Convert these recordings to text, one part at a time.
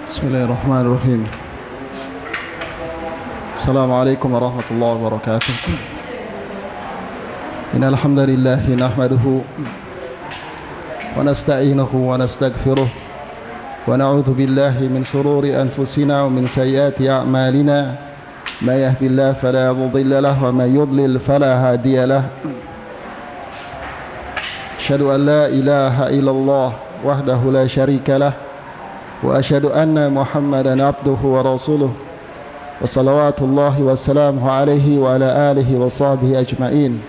Bismillahirrahmanirrahim. Assalamualaikum warahmatullahi wabarakatuh. Innal hamdalillah nahmaduhu wa nasta'inuhu wa nastaghfiruh wa na'udzu billahi min shururi anfusina wa min sayyiati a'malina. May yahdihillahu fala mudilla lahu wa may yudlil fala hadiya lahu. Asyhadu an la ilaha illallah wahdahu la syarika lah wa asyhadu anna Muhammadan abduhu wa rasuluh wa salawatullahi wa salamuhu alaihi wa ala alihi wa sahbihi ajma'in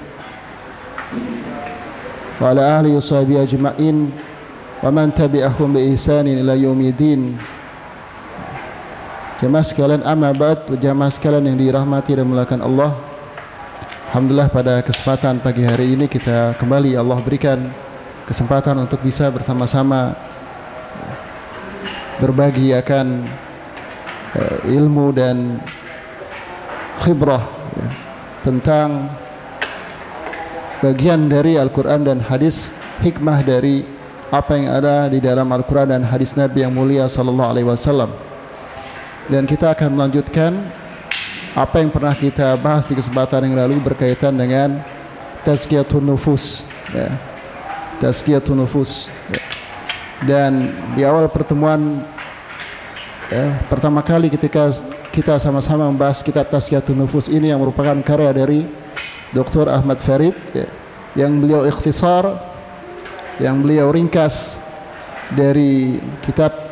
wa ala alihi wa sahbihi ajma'in wa man tabi'ahum bi ihsanin ila yaumidin. Jamaah sekalian, amma ba'd, jamaah sekalian yang dirahmati dan dimuliakan Allah. Alhamdulillah, pada kesempatan pagi hari ini kita kembali Allah berikan kesempatan untuk bisa bersama-sama berbagi akan ilmu dan khibrah tentang bagian dari Al-Quran dan hadis, hikmah dari apa yang ada di dalam Al-Quran dan hadis Nabi yang mulia sallallahu alaihi wasallam. Dan kita akan melanjutkan apa yang pernah kita bahas di kesempatan yang lalu berkaitan dengan tazkiyatun nufus, tazkiyatun nufus. Dan di awal pertemuan pertama kali ketika kita sama-sama membahas kitab Tazkiyatun Nufus ini, yang merupakan karya dari Dr. Ahmad Farid, yang beliau ikhtisar, yang beliau ringkas dari kitab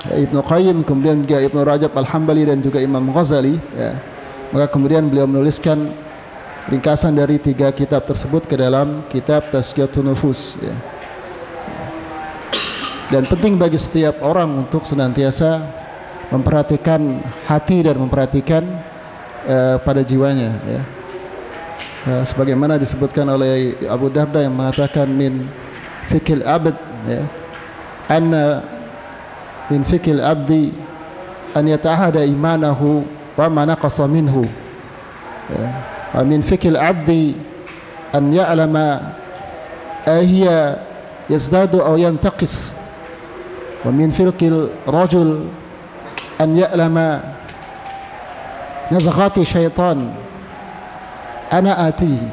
Ibnu Qayyim, kemudian juga Ibnu Rajab Al-Hambali dan juga Imam Ghazali, maka kemudian beliau menuliskan ringkasan dari 3 kitab tersebut ke dalam kitab Tazkiyatun Nufus. Dan penting bagi setiap orang untuk senantiasa memperhatikan hati dan memperhatikan pada jiwanya, sebagaimana disebutkan oleh Abu Darda yang mengatakan min fikil abd, anna min fikil abdi an yata'ahada imanahu wa ma naqasa minhu, wa min fikil abdi an ya'lama ahiya yazdadu aw yantaqis, wa min filkil rajul an ya'lama nazaghati syaitan ana atihi.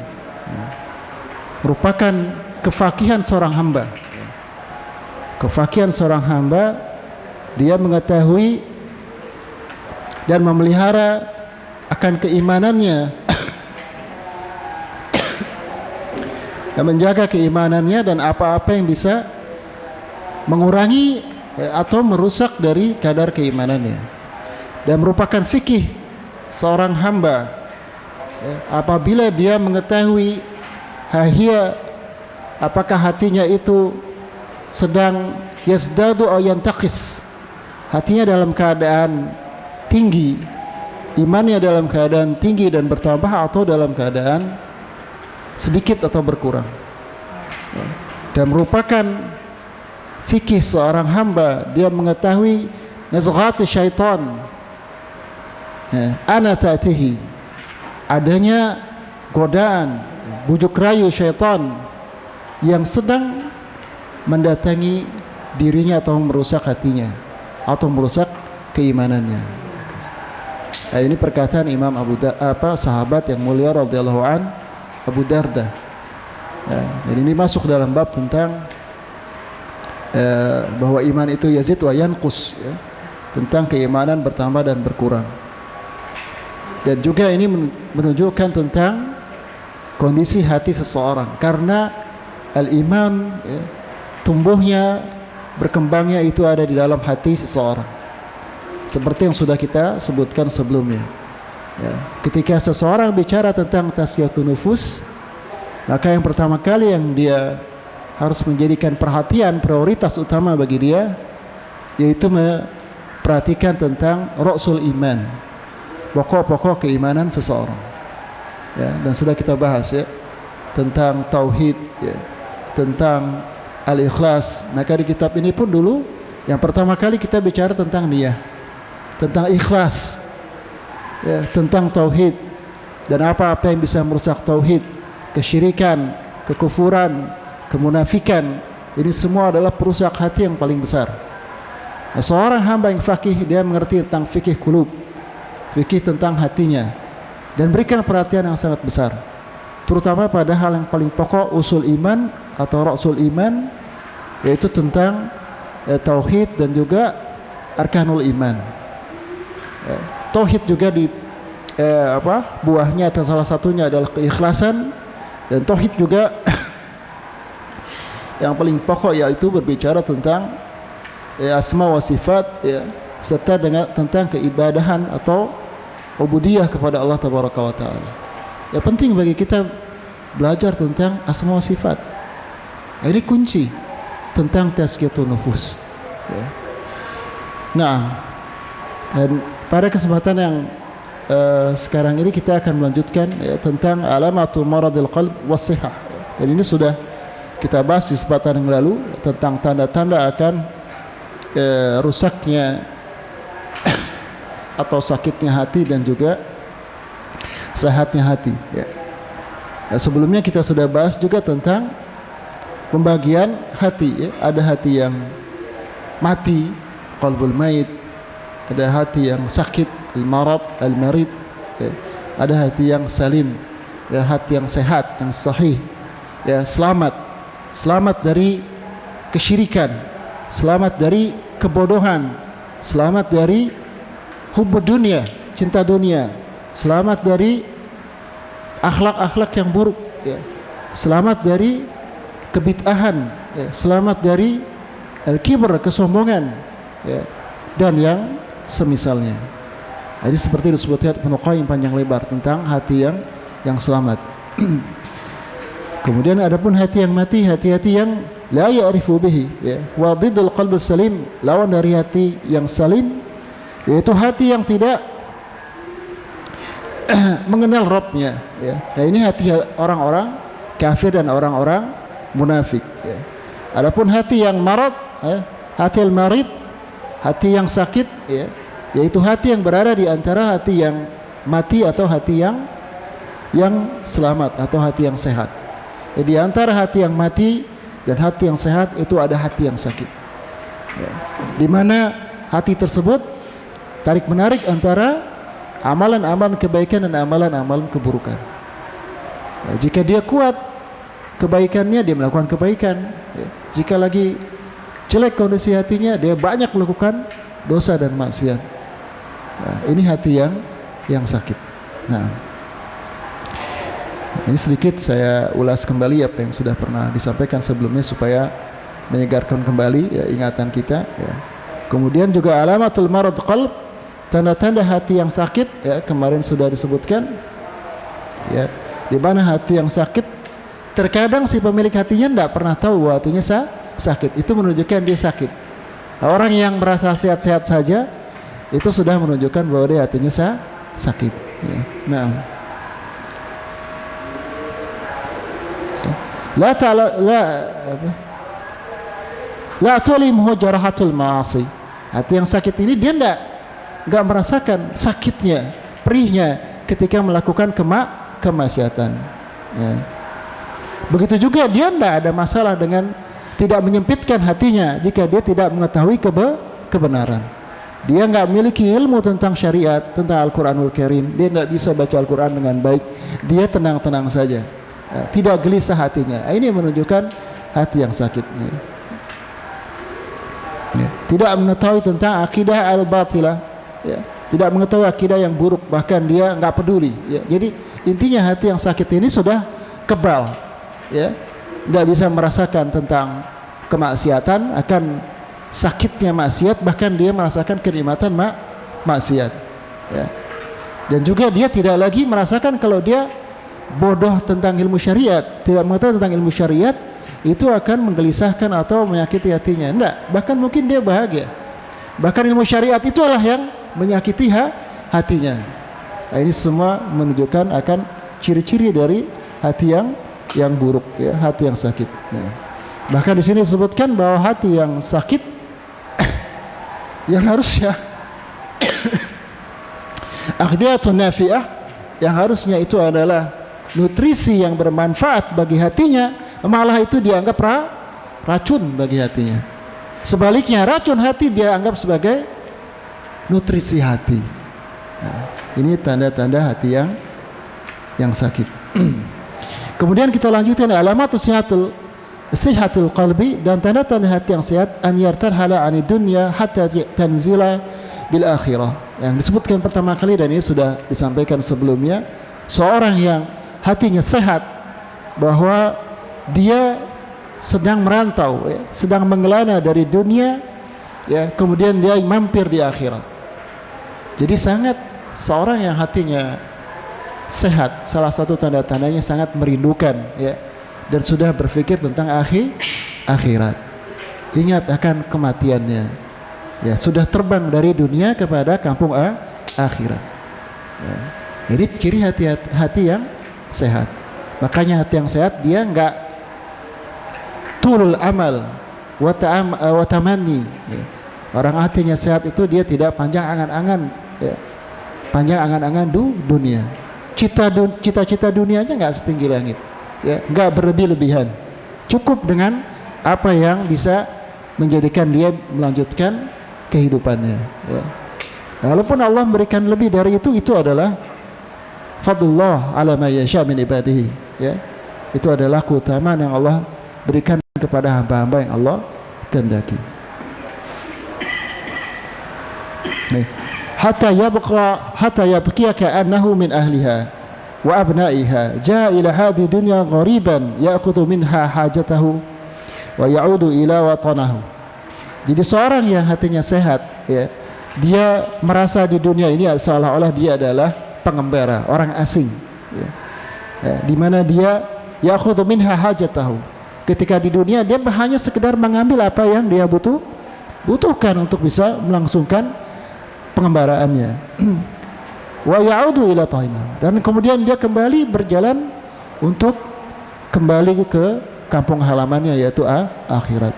Merupakan kefakihan seorang hamba, kefakihan seorang hamba, dia mengetahui dan memelihara akan keimanannya dan menjaga keimanannya dan apa-apa yang bisa mengurangi atau merusak dari kadar keimanannya. Dan merupakan fikih seorang hamba apabila dia mengetahui hahia, apakah hatinya itu sedang yazdadu aw yantaqis, hatinya dalam keadaan tinggi, imannya dalam keadaan tinggi dan bertambah, atau dalam keadaan sedikit atau berkurang. Dan merupakan fikih seorang hamba, dia mengetahui nazghati syaitan ana ta'tihi, adanya godaan, bujuk rayu syaitan yang sedang mendatangi dirinya atau merusak hatinya atau merusak keimanannya. Ini perkataan Imam sahabat yang mulia radhiyallahu an, Abu Darda. Jadi ini masuk dalam bab tentang bahwa iman itu yazid wa yanqus, tentang keimanan bertambah dan berkurang. Dan juga ini menunjukkan tentang kondisi hati seseorang, karena al-iman tumbuhnya, berkembangnya itu ada di dalam hati seseorang, seperti yang sudah kita sebutkan sebelumnya. Ketika seseorang bicara tentang tazkiyatun nufus, maka yang pertama kali yang dia harus menjadikan perhatian, prioritas utama bagi dia, yaitu memperhatikan tentang ra'sul iman, pokok-pokok keimanan seseorang. Dan sudah kita bahas tentang tauhid, tentang al-ikhlas. Maka di kitab ini pun dulu yang pertama kali kita bicara tentang niyah, tentang ikhlas, tentang tauhid dan apa-apa yang bisa merusak tauhid, kesyirikan, kekufuran, kemunafikan. Ini semua adalah perusak hati yang paling besar. Nah, seorang hamba yang faqih, dia mengerti tentang fikih qulub, fikih tentang hatinya, dan berikan perhatian yang sangat besar, terutama pada hal yang paling pokok, usul iman atau rasul iman, yaitu tentang tauhid dan juga arkanul iman. Tauhid juga buahnya atau salah satunya adalah keikhlasan, dan tauhid juga yang paling pokok yaitu berbicara tentang asma wa sifat, serta tentang keibadahan atau ubudiyah kepada Allah tabaraka wa taala. Penting bagi kita belajar tentang asma wa sifat. Ini kunci tentang tazkiyatun nufus. Nah, dan pada kesempatan yang sekarang ini kita akan melanjutkan tentang alamatul maradil qalb was-sihah. Dan ini sudah kita bahas di kesempatan yang lalu tentang tanda-tanda akan rusaknya atau sakitnya hati dan juga sehatnya hati. Sebelumnya kita sudah bahas juga tentang pembagian hati. Ada hati yang mati, qalbul mayit. Ada hati yang sakit, al-marad, al-marid. Ada hati yang salim, hati yang sehat, yang sahih, selamat dari kesyirikan, selamat dari kebodohan, selamat dari hubbud dunia, cinta dunia, selamat dari akhlak-akhlak yang buruk, selamat dari kebid'ahan, selamat dari al-kibr, kesombongan, dan yang semisalnya. Jadi seperti disebutkan Ibnu Qayyim panjang lebar tentang hati yang selamat. Kemudian adapun hati yang mati, hati-hati yang la ya'rifu bihi, wa diddul qalbi salim, lawan dari hati yang salim yaitu hati yang tidak mengenal Rabbnya. Nah, ini hati orang-orang kafir dan orang-orang munafik. Adapun hati yang marad, hati al-marid, hati yang sakit, yaitu hati yang berada di antara hati yang mati atau hati yang selamat atau hati yang sehat. Di antara hati yang mati dan hati yang sehat itu ada hati yang sakit, di mana hati tersebut tarik menarik antara amalan-amalan kebaikan dan amalan-amalan keburukan. Jika dia kuat kebaikannya, dia melakukan kebaikan. Jika lagi jelek kondisi hatinya, dia banyak melakukan dosa dan maksiat. Nah, ini hati yang sakit. Nah, ini sedikit saya ulas kembali apa yang sudah pernah disampaikan sebelumnya supaya menyegarkan kembali ingatan kita. Kemudian juga alamatul marad qalb, tanda-tanda hati yang sakit, kemarin sudah disebutkan. Di mana hati yang sakit, terkadang si pemilik hatinya tidak pernah tahu bahwa hatinya sakit. Itu menunjukkan dia sakit. Orang yang merasa sehat-sehat saja itu sudah menunjukkan bahwa dia hatinya sakit. La tulimhu jarahatul ma'asi. Hati yang sakit ini dia enggak merasakan sakitnya, perihnya ketika melakukan kemaksiatan. Begitu juga dia enggak ada masalah dengan tidak menyempitkan hatinya jika dia tidak mengetahui kebenaran. Dia enggak memiliki ilmu tentang syariat, tentang Al-Quranul Karim. Dia enggak bisa baca Al-Quran dengan baik. Dia tenang-tenang saja, tidak gelisah hatinya. Ini menunjukkan hati yang sakit. Tidak mengetahui tentang akidah al-batilah, tidak mengetahui akidah yang buruk, bahkan dia enggak peduli. Jadi intinya hati yang sakit ini sudah kebal, tidak bisa merasakan tentang kemaksiatan, akan sakitnya maksiat, bahkan dia merasakan kenikmatan maksiat. Dan juga dia tidak lagi merasakan kalau dia bodoh tentang ilmu syariat, tidak mengetahui tentang ilmu syariat, itu akan menggelisahkan atau menyakiti hatinya. Tidak, bahkan mungkin dia bahagia. Bahkan ilmu syariat itulah yang menyakiti hatinya. Nah, ini semua menunjukkan akan ciri-ciri dari hati yang buruk, hati yang sakit. Bahkan di sini disebutkan bahwa hati yang sakit yang harusnya akhdiyatun nafi'ah, yang harusnya itu adalah nutrisi yang bermanfaat bagi hatinya, malah itu dianggap racun bagi hatinya. Sebaliknya racun hati dia anggap sebagai nutrisi hati. Nah, ini tanda-tanda hati yang sakit. Kemudian kita lanjutkan alamat sihatul qalbi, dan tanda-tanda hati yang sehat an yartarhala 'anid dunya hatta tanzila bil akhirah. Yang disebutkan pertama kali dan ini sudah disampaikan sebelumnya, seorang yang hatinya sehat bahwa dia sedang merantau, ya, sedang mengelana dari dunia, ya, kemudian dia mampir di akhirat. Jadi sangat seorang yang hatinya sehat, salah satu tanda-tandanya sangat merindukan, ya, dan sudah berpikir tentang akhirat. Ingat akan kematiannya, ya, sudah terbang dari dunia kepada kampung akhirat. Ya. Ini ciri hati yang sehat. Makanya hati yang sehat dia enggak tulul amal wa tamanni, ya. Orang hatinya sehat itu dia tidak panjang angan-angan, ya. Panjang angan-angan dunia. Cita-cita dunianya enggak setinggi langit, ya, enggak berlebih-lebihan. Cukup dengan apa yang bisa menjadikan dia melanjutkan kehidupannya, ya. Walaupun Allah memberikan lebih dari itu adalah fadlullah ala ma yasha min ibadihi, ya. Itu adalah keutamaan yang Allah berikan kepada hamba-hamba yang Allah kehendaki. Hatta yabqiya ka'annahu min ahliha wa abna'iha jaa ila hadhihi dunya ghariban ya'khudhu minha hajatahu wa ya'udu ila watanahu. Jadi seorang yang hatinya sehat, ya, dia merasa di dunia ini seolah-olah dia adalah pengembara, orang asing, ya. Ya, di mana dia ya'khudhu minha hajatahu. Ketika di dunia dia hanya sekedar mengambil apa yang dia butuhkan untuk bisa melangsungkan pengembaraannya. Wa ya'udu ila ta'ina, dan kemudian dia kembali berjalan untuk kembali ke kampung halamannya, yaitu akhirat.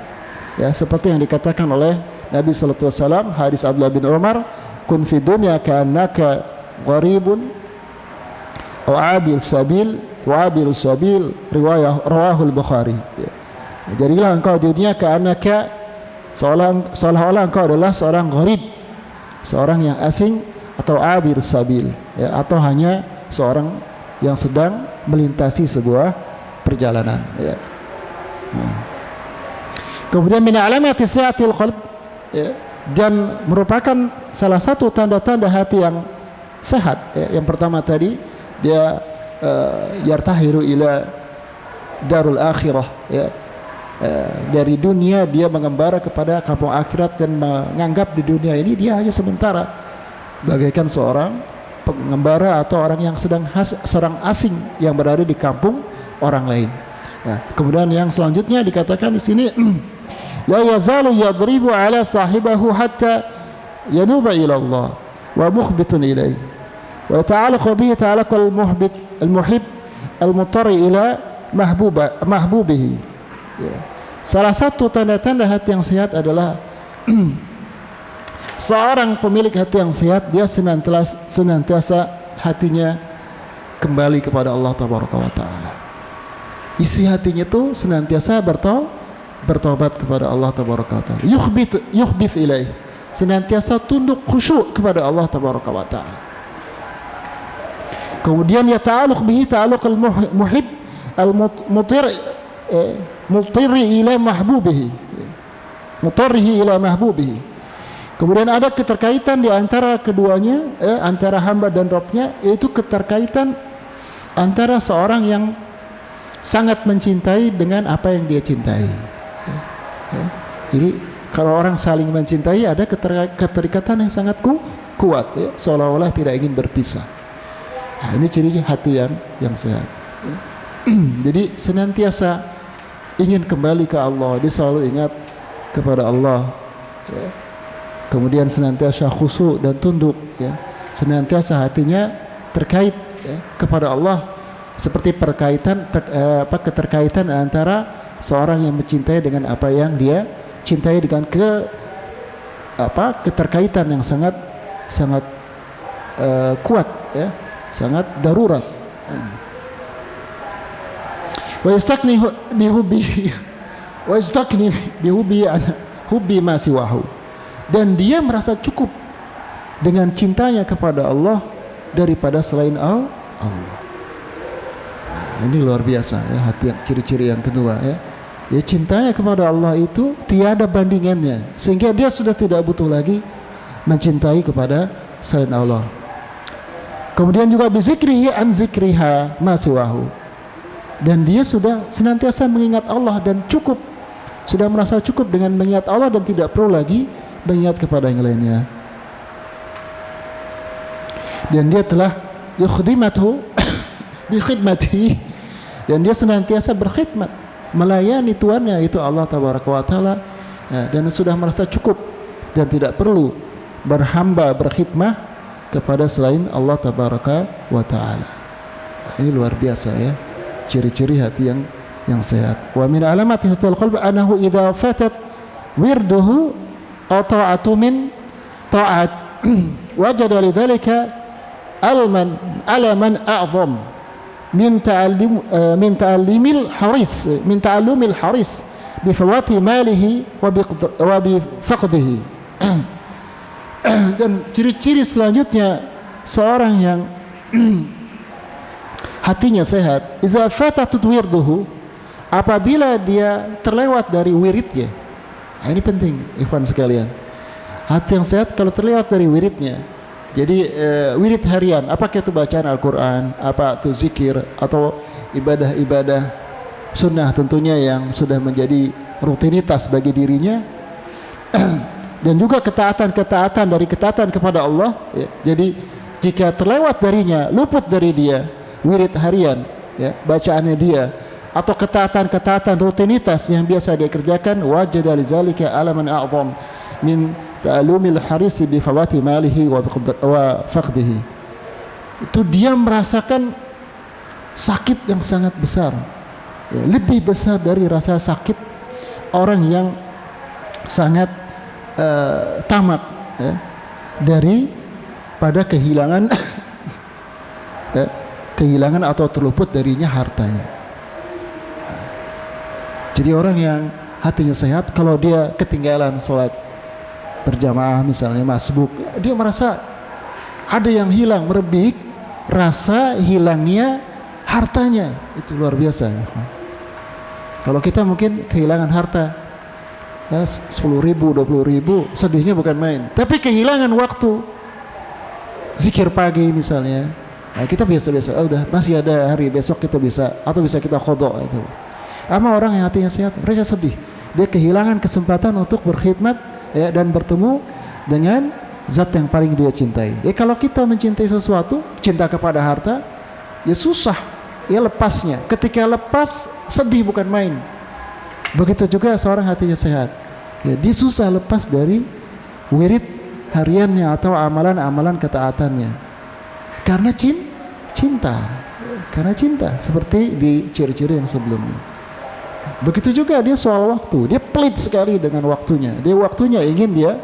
Ya, seperti yang dikatakan oleh Nabi sallallahu alaihi wasallam, hadis Abdullah bin Umar, kun fid dunya ka'annaka gharibun aw abil sabil wa abil sabil, rawahul Bukhari, ya. Jadilah engkau di dunia ka'annaka, seolah-olah engkau adalah seorang gharib, seorang yang asing, atau abir sabil, ya, atau hanya seorang yang sedang melintasi sebuah perjalanan, ya. Kemudian min alamati sihatil qalb, ya, dan merupakan salah satu tanda-tanda hati yang sehat, ya. Yang pertama tadi dia yartahiru ila darul akhirah, ya. Dari dunia dia mengembara kepada kampung akhirat dan menganggap di dunia ini dia hanya sementara, bagaikan seorang pengembara atau orang yang seorang asing yang berada di kampung orang lain. Ya. Kemudian yang selanjutnya dikatakan di sini la yazalu yadribu ala sahibahu hatta yanuba ila Allah wa mukhbitun ilaihi wa ta'alaqu bihi ta'alaqal al-muhib al-muttari ila mahbubihi, ya. Salah satu tanda-tanda hati yang sehat adalah seorang pemilik hati yang sehat dia senantiasa hatinya kembali kepada Allah tabaraka wa taala. Isi hatinya itu senantiasa bertobat kepada Allah tabaraka wa taala. Yukhbit ilaih, senantiasa tunduk khusyuk kepada Allah tabaraka wa taala. Kemudian ya ta'alluq bihi ta'alluq al-muhib al-mutirri ila mahbubihi, mutarrihi ila mahbubihi. Kemudian ada keterkaitan di antara keduanya, antara hamba dan Rabbnya, yaitu keterkaitan antara seorang yang sangat mencintai dengan apa yang dia cintai, ya. Jadi kalau orang saling mencintai ada keterikatan yang sangat kuat, ya, seolah-olah tidak ingin berpisah. Nah, ini ciri hati yang sehat, ya. Jadi senantiasa ingin kembali ke Allah, dia selalu ingat kepada Allah, ya. Kemudian senantiasa khusyuk dan tunduk, ya. Senantiasa hatinya terkait, ya, kepada Allah, seperti keterkaitan antara seorang yang mencintai dengan apa yang dia cintai, dengan keterkaitan yang sangat kuat, ya, sangat darurat. Wa yastaqni bihubbi hubbi ma siwahu, dan dia merasa cukup dengan cintanya kepada Allah daripada selain Allah. Nah, ini luar biasa ya, hati yang ciri-ciri yang kedua ya. Ya, cintanya kepada Allah itu tiada bandingannya, sehingga dia sudah tidak butuh lagi mencintai kepada selain Allah. Kemudian juga bizikrihi an zikriha ma siwahu, dan dia sudah senantiasa mengingat Allah dan cukup, sudah merasa cukup dengan mengingat Allah dan tidak perlu lagi mengingat kepada yang lainnya. Dan dia telah yukhdimatu bi khidmatihi, dan dia senantiasa berkhidmat, melayani tuannya yaitu Allah tabaraka wa taala, ya, dan sudah merasa cukup dan tidak perlu berhamba berkhidmah kepada selain Allah tabaraka wa taala. Nah, ini luar biasa ya, ciri-ciri hati yang sehat. Wa min alamati sihatil qalbi annahu idza fatat wirduhu aw ta'atu min ta'at wajada lidzalika alaman a'zam min ta'allimil haris bi fawati malihi wa bi faqdihi. Dan ciri-ciri selanjutnya seorang yang hatinya sehat, iza fatatut wirduhu, apabila dia terlewat dari wiridnya. Nah, ini penting ikhwan sekalian. Hati yang sehat kalau terlewat dari wiridnya. Jadi wirid harian, apakah itu bacaan Al-Quran, apa itu zikir, atau ibadah-ibadah sunnah tentunya yang sudah menjadi rutinitas bagi dirinya. Dan juga ketaatan dari ketaatan kepada Allah ya. Jadi jika terlewat darinya, luput dari dia wirid harian ya, bacaannya dia, atau ketaatan rutinitas yang biasa dia kerjakan, wajada lidzalika alaman a'zam min ta'allumil harisi bi fawati malihi wa faqdihi. Itu dia merasakan sakit yang sangat besar ya, lebih besar dari rasa sakit orang yang sangat tamak ya, dari pada kehilangan ya, kehilangan atau terluput darinya hartanya. Jadi orang yang hatinya sehat, kalau dia ketinggalan sholat berjamaah misalnya masbuk, dia merasa ada yang hilang, merebik rasa hilangnya hartanya. Itu luar biasa ya. Kalau kita mungkin kehilangan harta ya, 10.000, 20.000, sedihnya bukan main. Tapi kehilangan waktu zikir pagi misalnya, nah, kita biasa-biasa, udah masih ada hari besok kita bisa, atau bisa kita qadha itu. Ama orang yang hatinya sehat, mereka sedih, dia kehilangan kesempatan untuk berkhidmat ya, dan bertemu dengan zat yang paling dia cintai. Ya, kalau kita mencintai sesuatu, cinta kepada harta, ya susah ya lepasnya. Ketika lepas, sedih bukan main. Begitu juga seorang hatinya sehat ya, dia susah lepas dari wirid hariannya atau amalan-amalan ketaatannya karena cinta, karena cinta, seperti di ciri-ciri yang sebelumnya. Begitu juga dia soal waktu, dia pelit sekali dengan waktunya. Dia waktunya ingin dia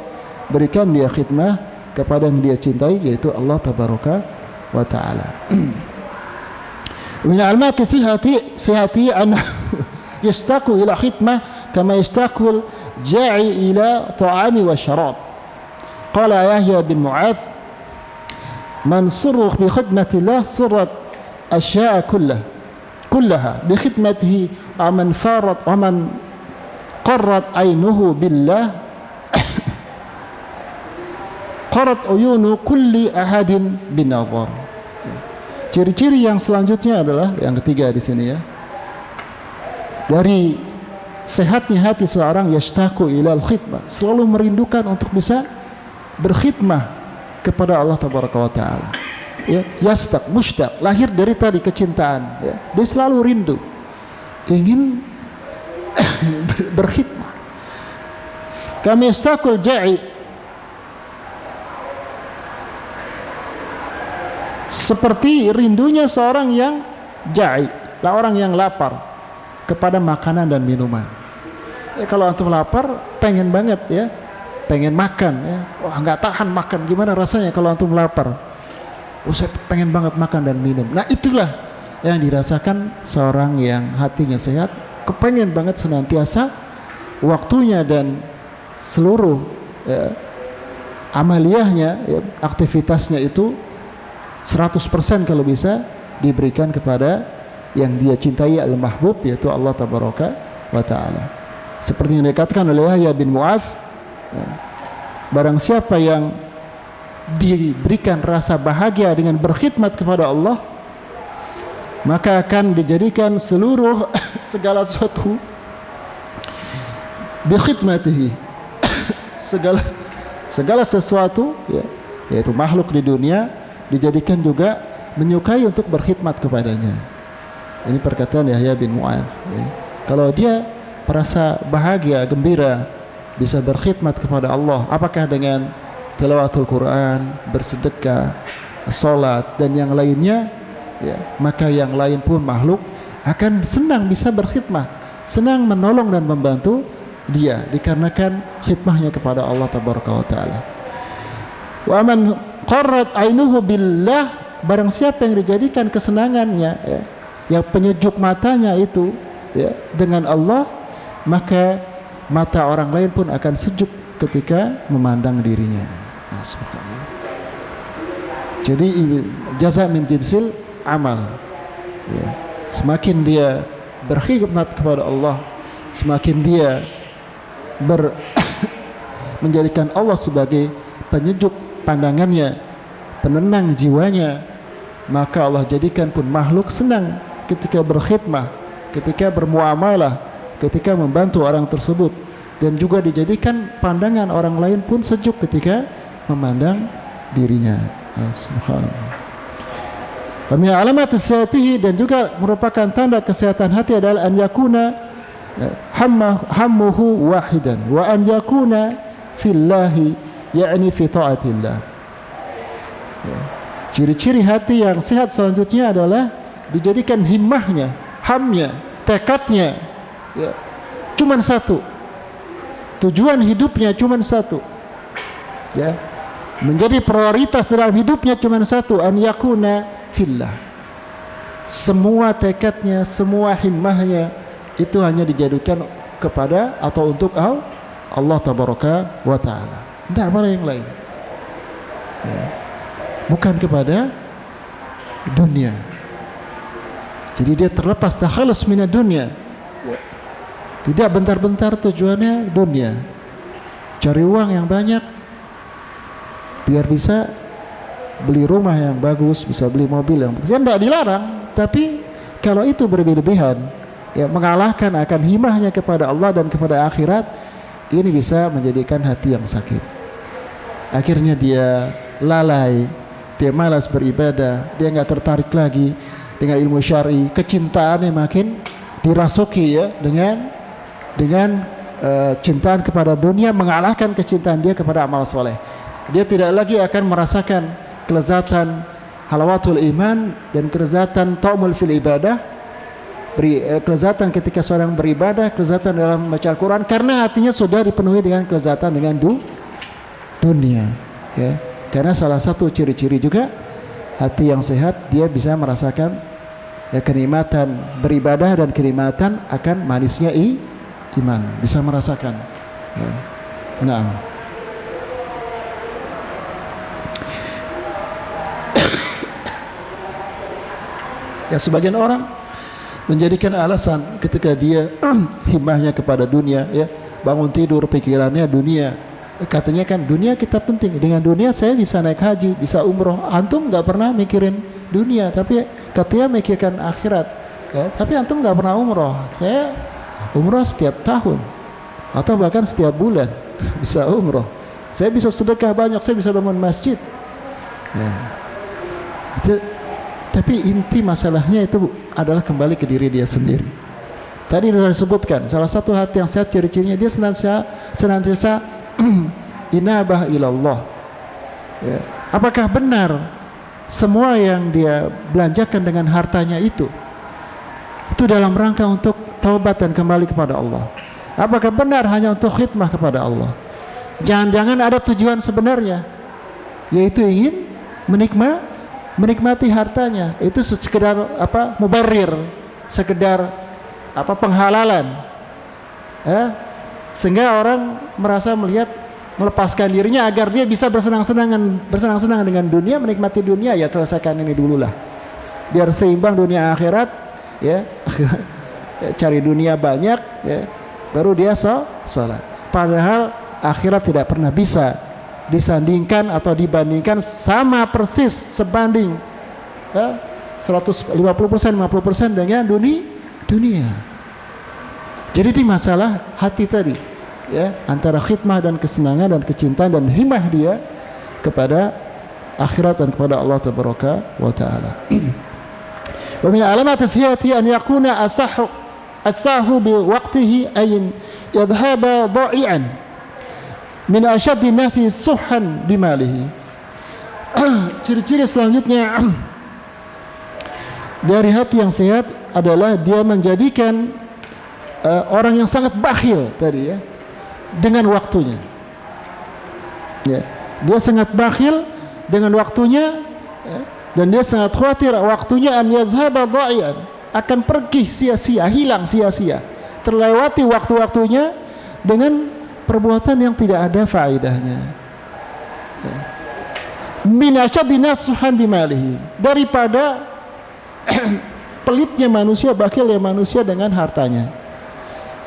berikan, dia khidmah kepada yang dia cintai, yaitu Allah tabaraka wa ta'ala. Min almati sihati an yastaqu ila khidmah kama yastaqu ja'i ila ta'ami wa syarab. Qala Yahya bin Mu'adz, man surruh bi khidmatillah surrat asya'a kullaha bi khidmatihi aman farat wa man qarrat aynuhu billah qarat uyunu kulli ahadin bin nazar. Ciri-ciri yang selanjutnya adalah yang ketiga di sini ya. Dari sehatnya hati seorang, yashtaqu ilal khidmah, selalu merindukan untuk bisa berkhidmah kepada Allah tabaraka wa taala. Ya, yastaq, mushtaq, lahir dari tadi kecintaan ya. Dia selalu rindu ingin berkhidmah. Kama yastaqul ja'i, seperti rindunya seorang yang ja'i, lah orang yang lapar kepada makanan dan minuman. Ya, kalau antum lapar, pengen banget ya, pengen makan ya. Wah, nggak tahan makan, gimana rasanya kalau antum lapar? Oh, saya pengen banget makan dan minum. Nah, itulah yang dirasakan seorang yang hatinya sehat, kepengen banget senantiasa waktunya dan seluruh amaliyahnya, aktivitasnya itu 100% kalau bisa diberikan kepada yang dia cintai al-mahbub, yaitu Allah tabaraka wa ta'ala. Seperti yang dikatakan oleh Yahya bin Mu'az, barang siapa yang diberikan rasa bahagia dengan berkhidmat kepada Allah, maka akan dijadikan seluruh segala sesuatu bi khidmatihi, segala sesuatu, yaitu makhluk di dunia, dijadikan juga menyukai untuk berkhidmat kepadanya. Ini perkataan Yahya bin Mu'adz. Kalau dia merasa bahagia, gembira, bisa berkhidmat kepada Allah, apakah dengan tilawatul Quran, bersedekah, salat dan yang lainnya, maka yang lain pun makhluk akan senang bisa berkhidmat, senang menolong dan membantu dia dikarenakan khidmahnya kepada Allah tabaraka wa taala. Wa man qarrat ainuhu billah, barang siapa yang dijadikan kesenangannya, yang penyejuk matanya itu dengan Allah, maka mata orang lain pun akan sejuk ketika memandang dirinya. Subhanallah. Jadi jaza min jinsil amal. Semakin dia berkhidmat kepada Allah, semakin dia menjadikan Allah sebagai penyejuk pandangannya, penenang jiwanya, maka Allah jadikan pun makhluk senang ketika berkhidmah, ketika bermuamalah, ketika membantu orang tersebut, dan juga dijadikan pandangan orang lain pun sejuk ketika memandang dirinya. Subhanallah. Wa min alamat sihatihi, dan juga merupakan tanda kesehatan hati adalah an yakuna hammuhu wahidan wa an yakuna fillahi, yakni fi taatillah. Ciri-ciri hati yang sehat selanjutnya adalah dijadikan himmahnya, hamnya, tekadnya cuman satu, tujuan hidupnya cuman satu, menjadi prioritas dalam hidupnya cuman satu, an yakuna fillah. Semua tekadnya, semua himmahnya itu hanya dijadikan kepada atau untuk Allah tabaraka wa ta'ala, tidak pada yang lain, bukan kepada dunia. Jadi dia terlepas, takhalus minad dunya, tidak bentar-bentar tujuannya dunia, cari uang yang banyak biar bisa beli rumah yang bagus, bisa beli mobil yang bagus. Ya tidak dilarang, tapi kalau itu berlebihan, mengalahkan akan himahnya kepada Allah dan kepada akhirat, ini bisa menjadikan hati yang sakit. Akhirnya dia lalai, dia malas beribadah, dia nggak tertarik lagi dengan ilmu syar'i, kecintaannya makin dirasuki dengan cintaan kepada dunia, mengalahkan kecintaan dia kepada amal soleh. Dia tidak lagi akan merasakan kelezatan halawatul iman dan kelezatan ta'amul fil ibadah, kelezatan ketika seorang beribadah, kelezatan dalam membaca Al-Quran, karena hatinya sudah dipenuhi dengan kelezatan dengan dunia. Karena salah satu ciri-ciri juga hati yang sehat, dia bisa merasakan kenikmatan beribadah dan kenikmatan akan manisnya iman, bisa merasakan. Nah, sebagian orang menjadikan alasan ketika dia himmahnya kepada dunia, bangun tidur pikirannya dunia, katanya kan dunia kita penting, dengan dunia saya bisa naik haji, bisa umroh. Antum nggak pernah mikirin dunia, tapi katanya mikirkan akhirat. Tapi antum nggak pernah umroh, saya umroh setiap tahun atau bahkan setiap bulan bisa umroh. Saya bisa sedekah banyak, saya bisa bangun masjid. Tapi inti masalahnya itu adalah kembali ke diri dia sendiri. Tadi sudah disebutkan, salah satu hati yang sehat ciri-cirinya dia senantiasa inabah ilallah. Apakah benar semua yang dia belanjakan dengan hartanya itu dalam rangka untuk taubat dan kembali kepada Allah? Apakah benar hanya untuk khidmah kepada Allah? Jangan-jangan ada tujuan sebenarnya, yaitu ingin menikmati hartanya, itu sekedar mubarrir, sekedar penghalalan, sehingga orang merasa melepaskan dirinya agar dia bisa bersenang-senang dengan dunia, menikmati dunia. Ya selesaikan ini dulu lah, biar seimbang dunia akhirat, ya. Cari dunia banyak, ya, baru dia salat. Padahal akhirat tidak pernah bisa disandingkan atau dibandingkan sama persis sebanding 150% 50% dengan dunia. Jadi itu masalah hati tadi, ya, antara khidmah dan kesenangan dan kecintaan dan himmah dia kepada akhirat dan kepada Allah tabaraka wa taala. Wa min alamat as-siyati an yakuna asahu bi waqtihi ay yadhhaba dha'ian min ashaddi nasi suhan bimalihi. Ciri-ciri selanjutnya dari hati yang sehat adalah dia menjadikan orang yang sangat bakhil tadi, ya, dengan waktunya. Ya, dia sangat bakhil dengan waktunya, ya, dan dia sangat khawatir waktunya an yazhaba dha'ian, akan pergi sia-sia, hilang sia-sia, terlewati waktu-waktunya dengan perbuatan yang tidak ada faedahnya. Min asyaddi nasuhan bimalihi, daripada pelitnya manusia, bakhilnya manusia dengan hartanya.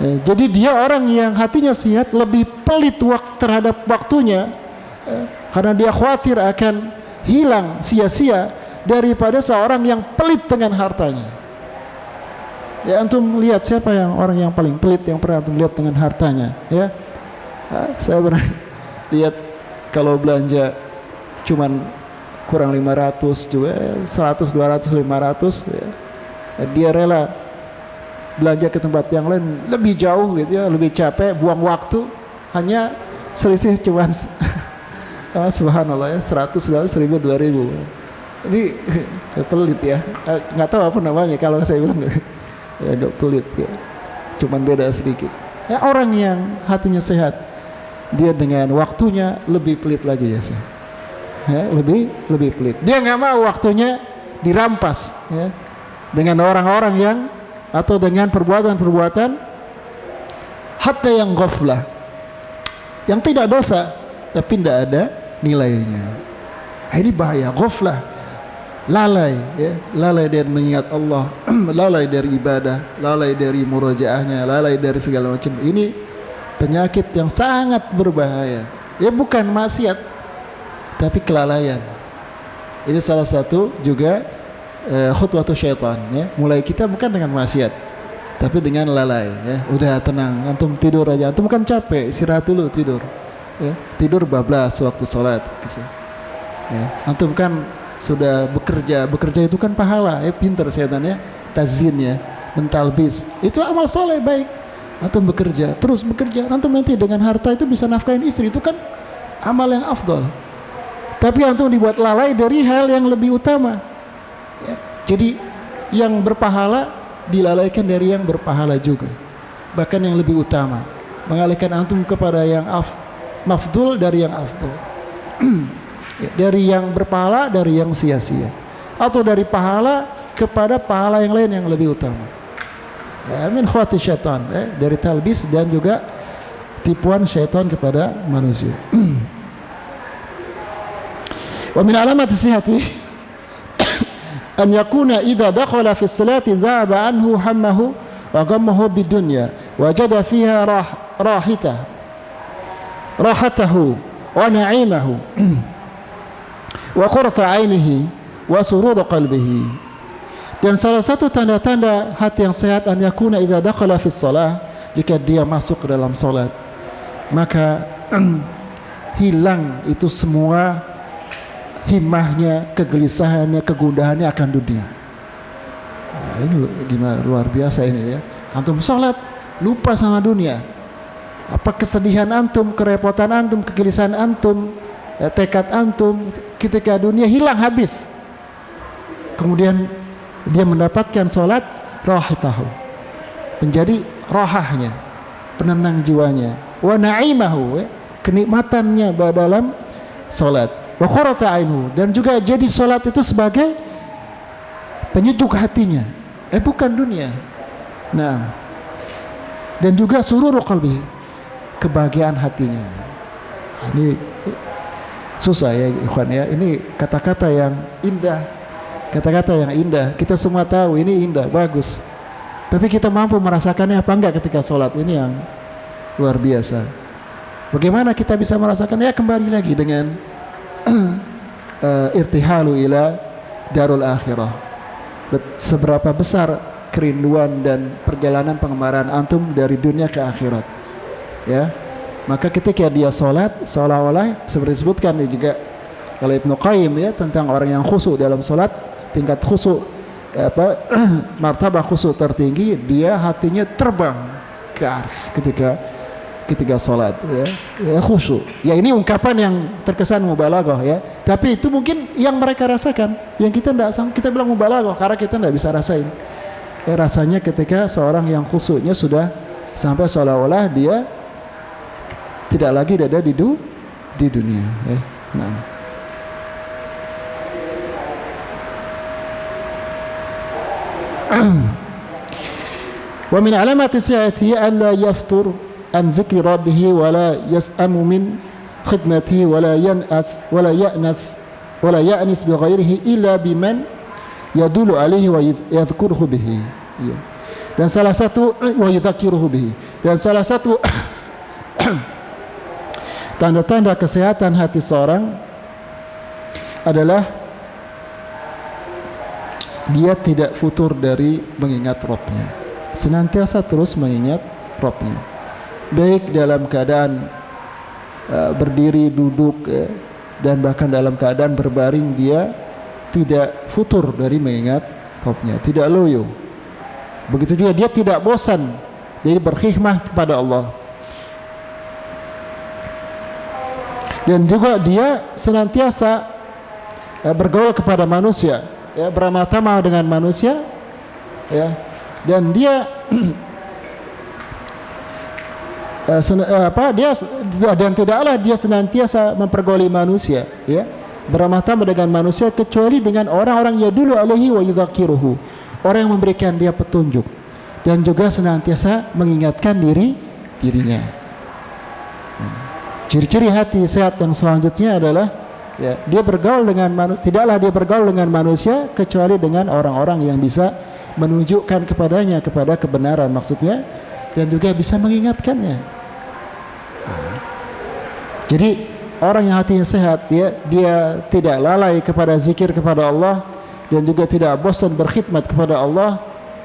Jadi dia orang yang hatinya sehat lebih pelit terhadap waktunya, karena dia khawatir akan hilang sia-sia, daripada seorang yang pelit dengan hartanya. Ya, antum lihat siapa yang orang yang paling pelit yang pernah antum lihat dengan hartanya, ya. Saya pernah lihat kalau belanja cuman kurang 500 juga, 100, 200, 500, ya, dia rela belanja ke tempat yang lain lebih jauh gitu, ya, lebih capek, buang waktu, hanya selisih cuman subhanallah, ya, 100, 1000, 2000. Ini pelit, ya, nggak tahu apa namanya kalau saya bilang, ya, pelit, ya, cuman beda sedikit. Ya, orang yang hatinya sehat, dia dengan waktunya lebih pelit lagi, ya, lebih pelit. Dia nggak mau waktunya dirampas, ya, dengan orang-orang yang atau dengan perbuatan-perbuatan hatta yang ghaflah, yang tidak dosa tapi tidak ada nilainya. Ini bahaya, ghaflah, lalai, ya, lalai dari mengingat Allah, lalai dari ibadah, lalai dari murajaahnya, lalai dari segala macam. Ini penyakit yang sangat berbahaya. Ya, bukan maksiat tapi kelalaian. Ini salah satu juga khutwatu syaitan, ya. Mulai kita bukan dengan maksiat tapi dengan lalai, ya. Udah tenang, antum tidur aja, antum kan capek, istirahat dulu, tidur, ya. Tidur bablas waktu sholat, ya. Antum kan sudah bekerja itu kan pahala, ya, pinter setan, ya, tazin, ya, mentalbis, itu amal soleh baik. Antum bekerja, terus bekerja, antum nanti dengan harta itu bisa nafkahin istri, itu kan amal yang afdol. Tapi antum dibuat lalai dari hal yang lebih utama, ya. Jadi yang berpahala dilalaikan dari yang berpahala juga, bahkan yang lebih utama, mengalihkan antum kepada yang mafdul dari yang afdol. Dari yang berpahala dari yang sia-sia, atau dari pahala kepada pahala yang lain yang lebih utama, ya, min khawati syaitan, ya, dari talbis dan juga tipuan syaitan kepada manusia. Wa min alamat sihati an yakuna idza dakhala fi as-salati dhaba anhu hammahu wa ghammahu bid-dunya wajada fiha rahatahu wa na'imahu wa qurrata 'ainihi wa surur qalbihi. Dan salah satu tanda-tanda hati yang sehat an yakuna idza dakhala fi shalah, jika dia masuk ke dalam salat maka hilang itu semua himmahnya, kegelisahannya, kegundahannya akan dunia. Nah, ini gimana luar biasa ini, ya. Antum salat lupa sama dunia. Apa kesedihan antum, kerepotan antum, kegelisahan antum, ya, tekad antum ketika dunia hilang habis. Kemudian dia mendapatkan salat rahatahu, menjadi rohahnya, penenang jiwanya, wa na'imahu, ya, kenikmatannya dalam salat, wa qurrata ainu, dan juga jadi salat itu sebagai penyejuk hatinya, bukan dunia. Nah, dan juga sururu qalbi, kebahagiaan hatinya. Ini susah ya ikhwan ya. Ini kata-kata yang indah. Kata-kata yang indah. Kita semua tahu ini indah, bagus. Tapi kita mampu merasakannya apa enggak ketika sholat? Ini yang luar biasa. Bagaimana kita bisa merasakan? Ya kembali lagi dengan irtihalu ila darul akhirah. Seberapa besar kerinduan dan perjalanan pengembaraan antum dari dunia ke akhirat. Ya. Maka ketika dia sholat, seolah-olah seperti disebutkan juga oleh Ibnu Qayyim ya tentang orang yang khusyuk dalam sholat, tingkat khusyuk martabah khusyuk tertinggi, dia hatinya terbang ke ars ketika sholat ya khusyuk. Ya ini ungkapan yang terkesan mubalaghah ya, tapi itu mungkin yang mereka rasakan, yang kita tidak, kita bilang mubalaghah karena kita tidak bisa rasain. Rasanya ketika seorang yang khusyuknya sudah sampai seolah-olah dia tidak lagi ada di dunia ya. Nah. Wa min alamati sa'atihi an la yaftur an zikri rabbih wa la yas'amu min khidmatihi wa la yan'as wa la ya'nas wa la ya'nis bi ghairihi illa biman yadullu alaihi wa yadhkuruhu bihi. Ya. Dan salah satu wa yudzakiruhu bihi. Dan salah satu tanda-tanda kesehatan hati seorang adalah dia tidak futur dari mengingat Rabbnya, senantiasa terus mengingat Rabbnya, baik dalam keadaan berdiri, duduk dan bahkan dalam keadaan berbaring, dia tidak futur dari mengingat Rabbnya, tidak loyo. Begitu juga dia tidak bosan dari berkhidmat kepada Allah. Dan juga dia senantiasa bergaul kepada manusia, ya, beramah tamah dengan manusia, ya, dan dia dan tidaklah dia senantiasa mempergauli manusia, ya, beramah tamah dengan manusia kecuali dengan orang-orang yadullu alaihi wa yudzakiruhu, orang yang memberikan dia petunjuk dan juga senantiasa mengingatkan dirinya. Ciri-ciri hati sehat yang selanjutnya adalah ya, dia bergaul dengan manusia, tidaklah dia bergaul dengan manusia kecuali dengan orang-orang yang bisa menunjukkan kepadanya kepada kebenaran maksudnya, dan juga bisa mengingatkannya. Jadi orang yang hatinya sehat dia tidak lalai kepada zikir kepada Allah dan juga tidak bosan berkhidmat kepada Allah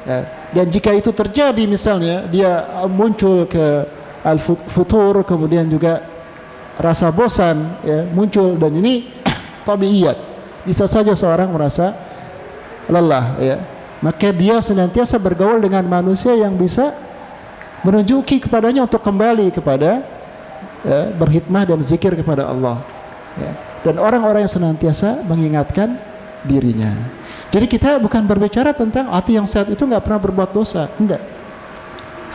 ya. Dan jika itu terjadi, misalnya dia muncul ke al-futur, kemudian juga rasa bosan ya, muncul, dan ini tabiiyat, bisa saja seorang merasa lelah ya, maka dia senantiasa bergaul dengan manusia yang bisa menunjuki kepadanya untuk kembali kepada ya, berkhidmah dan zikir kepada Allah ya. Dan orang-orang yang senantiasa mengingatkan dirinya. Jadi kita bukan berbicara tentang hati yang sehat itu nggak pernah berbuat dosa, enggak.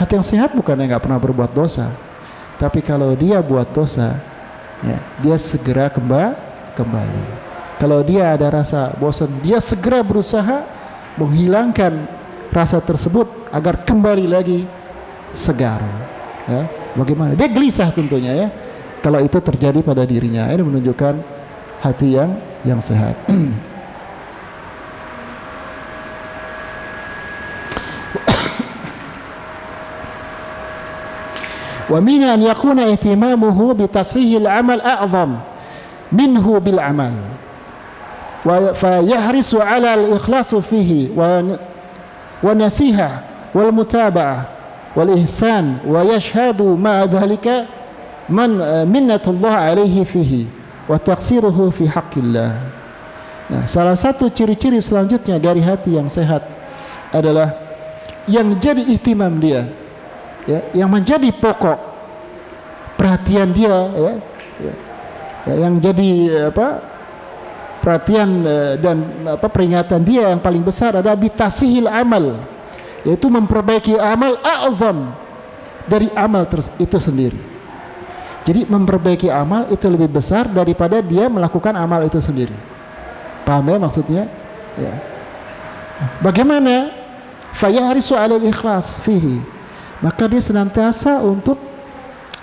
Hati yang sehat bukannya nggak pernah berbuat dosa, tapi kalau dia buat dosa ya, dia segera kembali. Kalau dia ada rasa bosan, dia segera berusaha menghilangkan rasa tersebut agar kembali lagi segar. Ya, bagaimana? Dia gelisah tentunya ya. Kalau itu terjadi pada dirinya, ini menunjukkan hati yang sehat. Wa min an yakuna ihtimamuhu bi tasrihil amal a'zam minhu bil amal wa fa yahrisu ala al ikhlas fihi wa nasihah wal mutaba'ah wal ihsan wa yashhadu ma dhalika minnatullah alaihi fihi wa taqsiruhu fi haqqillah. Nah, salah satu ciri-ciri selanjutnya dari hati yang sehat adalah yang jadi ihtimam dia ya, yang menjadi pokok perhatian dia ya, yang jadi perhatian dan peringatan dia yang paling besar adalah bitasihil amal, yaitu memperbaiki amal a'zam dari amal itu sendiri. Jadi memperbaiki amal itu lebih besar daripada dia melakukan amal itu sendiri. Paham ya maksudnya? Ya. Bagaimana? Fayahrisu 'alal ikhlas fihi. Maka dia senantiasa untuk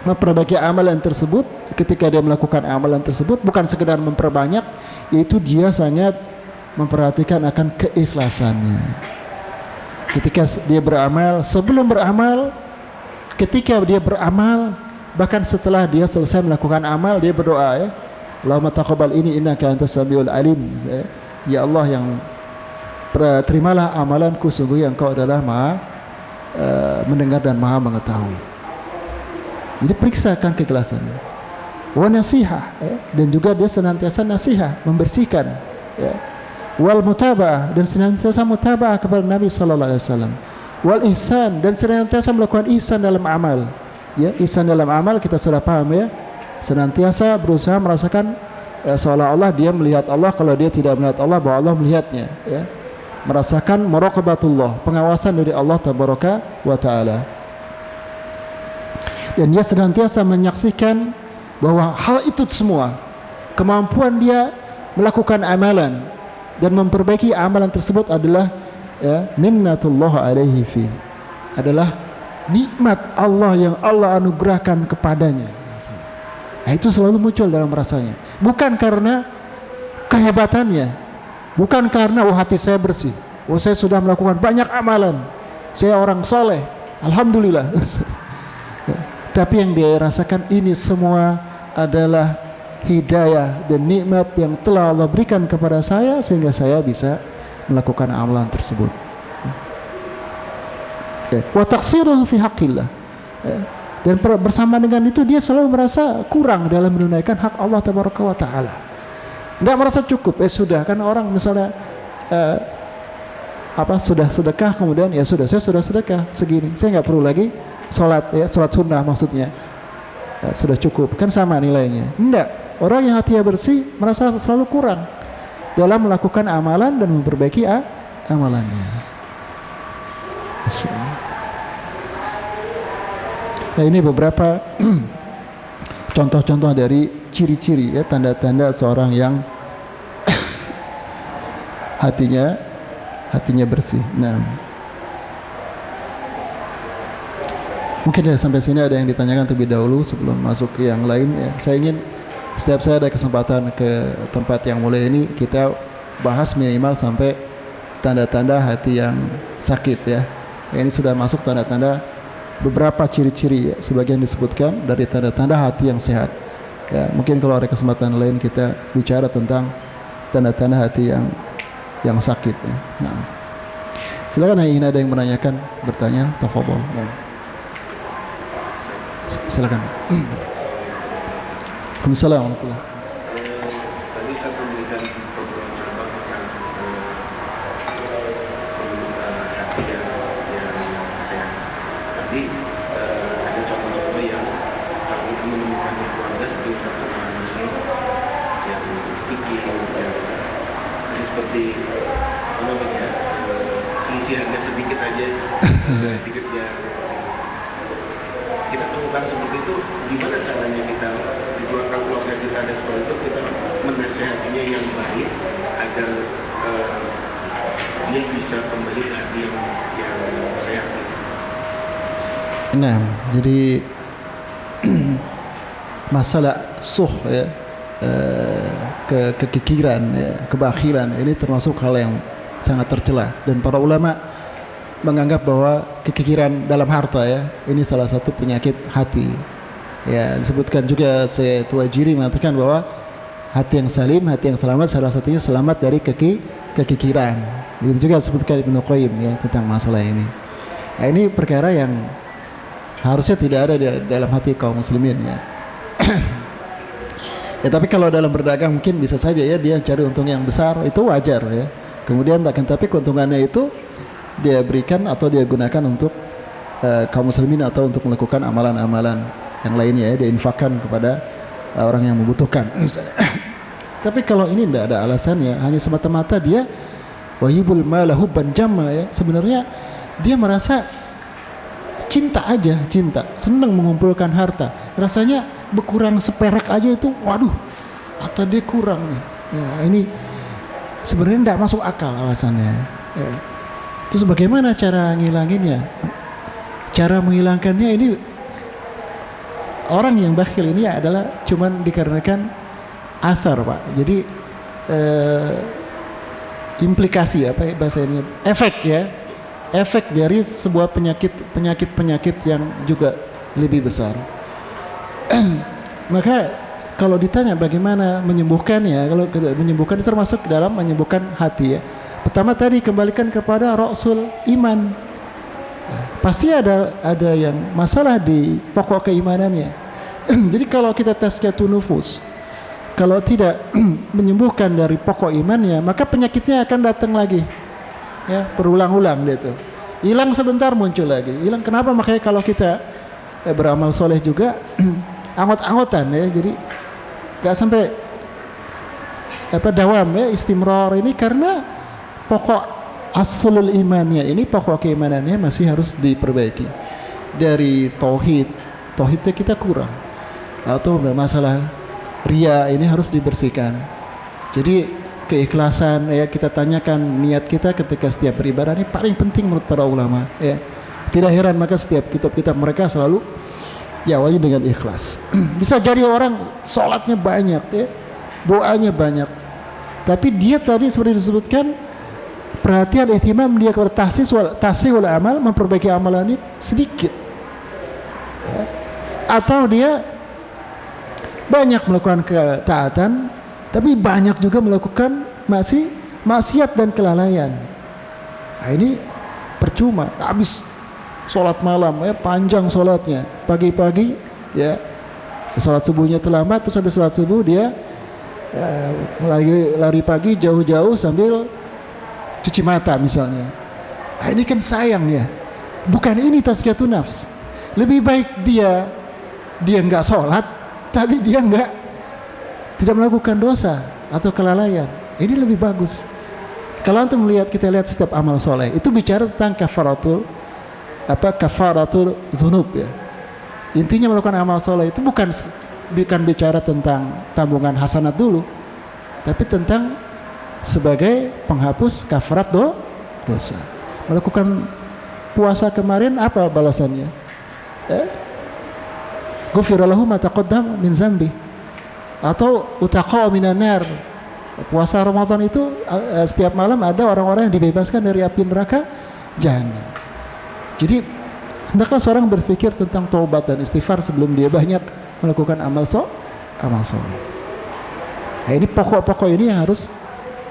memperbaiki amalan tersebut. Ketika dia melakukan amalan tersebut bukan sekedar memperbanyak, yaitu dia sangat memperhatikan akan keikhlasannya. Ketika dia beramal, sebelum beramal, ketika dia beramal, bahkan setelah dia selesai melakukan amal, dia berdoa, ya, Allahumma taqabbal ini innaka antas samiul alim. Ya Allah, yang terimalah amalanku, sungguh Engkau adalah Maha mendengar dan Maha mengetahui. Jadi periksakan keikhlasannya. Wa nasihah, ya, dan juga dia senantiasa nasihat, membersihkan, ya. Wal mutaba'ah, dan senantiasa mutaba'ah kepada Nabi sallallahu alaihi wasallam. Wal ihsan, dan senantiasa melakukan ihsan dalam amal. Ya, ihsan dalam amal kita sudah paham, ya. Senantiasa berusaha merasakan seolah-olah dia melihat Allah, kalau dia tidak melihat Allah, bahwa Allah melihatnya, ya. Merasakan muraqabatullah, pengawasan dari Allah tabaraka wa taala. Dan dia senantiasa menyaksikan bahwa hal itu semua, kemampuan dia melakukan amalan dan memperbaiki amalan tersebut adalah, ya, minnatullah alaihi fi, adalah nikmat Allah yang Allah anugerahkan kepadanya. Nah, itu selalu muncul dalam rasanya, bukan karena kehebatannya, bukan karena hati saya bersih, saya sudah melakukan banyak amalan, saya orang soleh, alhamdulillah. Tapi yang dia rasakan ini semua adalah hidayah dan nikmat yang telah Allah berikan kepada saya, sehingga saya bisa melakukan amalan tersebut. Wa taqsiruhu fi haqqillah. Dan bersama dengan itu dia selalu merasa kurang dalam menunaikan hak Allah tabaraka wa taala. Enggak merasa cukup. Sudah, kan orang misalnya sudah sedekah, kemudian ya sudah, saya sudah sedekah segini, saya nggak perlu lagi sholat, ya, sholat sunnah maksudnya, ya, sudah cukup, kan sama nilainya. Enggak, orang yang hatinya bersih merasa selalu kurang dalam melakukan amalan dan memperbaiki amalannya. Nah, ini beberapa contoh-contoh dari ciri-ciri, ya, tanda-tanda seorang yang hatinya bersih. Nah, mungkin ya sampai sini ada yang ditanyakan terlebih dahulu sebelum masuk ke yang lain, ya. Saya ingin setiap saya ada kesempatan ke tempat yang mulia ini, kita bahas minimal sampai tanda-tanda hati yang sakit, ya. Ini sudah masuk tanda-tanda beberapa ciri-ciri, ya, sebagian disebutkan dari tanda-tanda hati yang sehat. Ya, mungkin kalau ada kesempatan lain kita bicara tentang tanda-tanda hati yang sakit, ya. Nah, silakan, ingin ada yang menanyakan, bertanya, tafadhol. Ya. Silakan. Waalaikumsalam warahmatullahi. Tadi saya memberikan beberapa contoh tentang hati yang sehat. Tapi ada contoh-contoh yang kalau kita menemukan di keluarga seperti satu orang muslim yang fikih, yang seperti selisihannya sedikit aja, sedikit ya. Kita temukan seperti itu, gimana caranya kita di keluarga kita ada seperti itu, kita menasehatinya yang baik agar dia bisa kembali hati yang sehat. Nah, jadi masalah ya, kekikiran, ya, kebakhilan, ini termasuk hal yang sangat tercela, dan para ulama menganggap bahwa kekikiran dalam harta, ya, ini salah satu penyakit hati. Ya, disebutkan juga Tuwajiri mengatakan bahwa hati yang salim, hati yang selamat, salah satunya selamat dari kekikiran. Begitu juga disebutkan Ibnu Qayyim, ya, tentang masalah ini. Nah, ini perkara yang harusnya tidak ada dalam hati kaum muslimin, ya. Ya, tapi kalau dalam berdagang mungkin bisa saja, ya, dia cari untung yang besar, itu wajar, ya. Kemudian tapi keuntungannya itu dia berikan atau dia gunakan untuk kaum muslimin atau untuk melakukan amalan-amalan yang lainnya, ya, dia infakkan kepada orang yang membutuhkan. Tapi kalau ini tidak ada alasannya, hanya semata-mata dia wahibul mala hubban jamma, ya, sebenarnya dia merasa cinta aja, senang mengumpulkan harta, rasanya berkurang seperak aja itu, waduh, harta dia kurang nih. Ya, ini sebenarnya tidak masuk akal alasannya. Ya. Terus bagaimana cara ngilanginnya? Cara menghilangkannya ini orang yang bakhil ini adalah cuman dikarenakan athar, Pak. Jadi implikasi apa ya bahasa ini, efek ya, efek dari sebuah penyakit yang juga lebih besar. Maka kalau ditanya bagaimana menyembuhkannya, kalau menyembuhkan itu termasuk dalam menyembuhkan hati ya. Pertama tadi kembalikan kepada rasul iman. Pasti ada yang masalah di pokok keimanannya. Jadi kalau kita tazkiyatun nufus, kalau tidak menyembuhkan dari pokok imannya, maka penyakitnya akan datang lagi. Ya, berulang-ulang gitu. Hilang sebentar muncul lagi. Hilang kenapa? Makanya kalau kita beramal soleh juga angot-angotan ya. Jadi enggak sampai dawam ya, istimrar ini karena pokok aslul imannya ini, pokok keimanannya masih harus diperbaiki. Dari tauhidnya kita kurang. Atau masalah riya ini harus dibersihkan. Jadi keikhlasan ya, kita tanyakan niat kita ketika setiap beribadah ini paling penting menurut para ulama ya. Tidak heran maka setiap kitab-kitab mereka selalu diawali dengan ikhlas. Bisa jadi orang sholatnya banyak ya, doanya banyak, tapi dia tadi seperti disebutkan perhatian ihtimam dia kepada tahsihul amal, memperbaiki amalan ini sedikit ya. Atau dia banyak melakukan ketaatan tapi banyak juga melakukan maksiat dan kelalaian. Nah, ini percuma, habis sholat malam ya, panjang sholatnya, pagi-pagi ya sholat subuhnya terlambat, terus habis sholat subuh dia lari pagi jauh-jauh sambil cuci mata misalnya. Nah, ini kan sayang ya, bukan ini tazkiyatun nafs. Lebih baik dia nggak sholat tapi dia tidak melakukan dosa atau kelalaian. Ini lebih bagus. Kalau antum kita lihat setiap amal soleh itu bicara tentang kafaratul dzunub ya. Intinya melakukan amal soleh itu bukan bicara tentang tambungan hasanat dulu, tapi tentang sebagai penghapus kafarat dosa. Melakukan puasa kemarin apa balasannya? Ghufira lahu ma taqaddam min zambi, atau utaqa minan nar. Puasa Ramadan itu setiap malam ada orang-orang yang dibebaskan dari api neraka jahanam. Jadi hendaklah seorang berpikir tentang taubat dan istighfar sebelum dia banyak melakukan amal soleh. Nah, ini pokok-pokok ini yang harus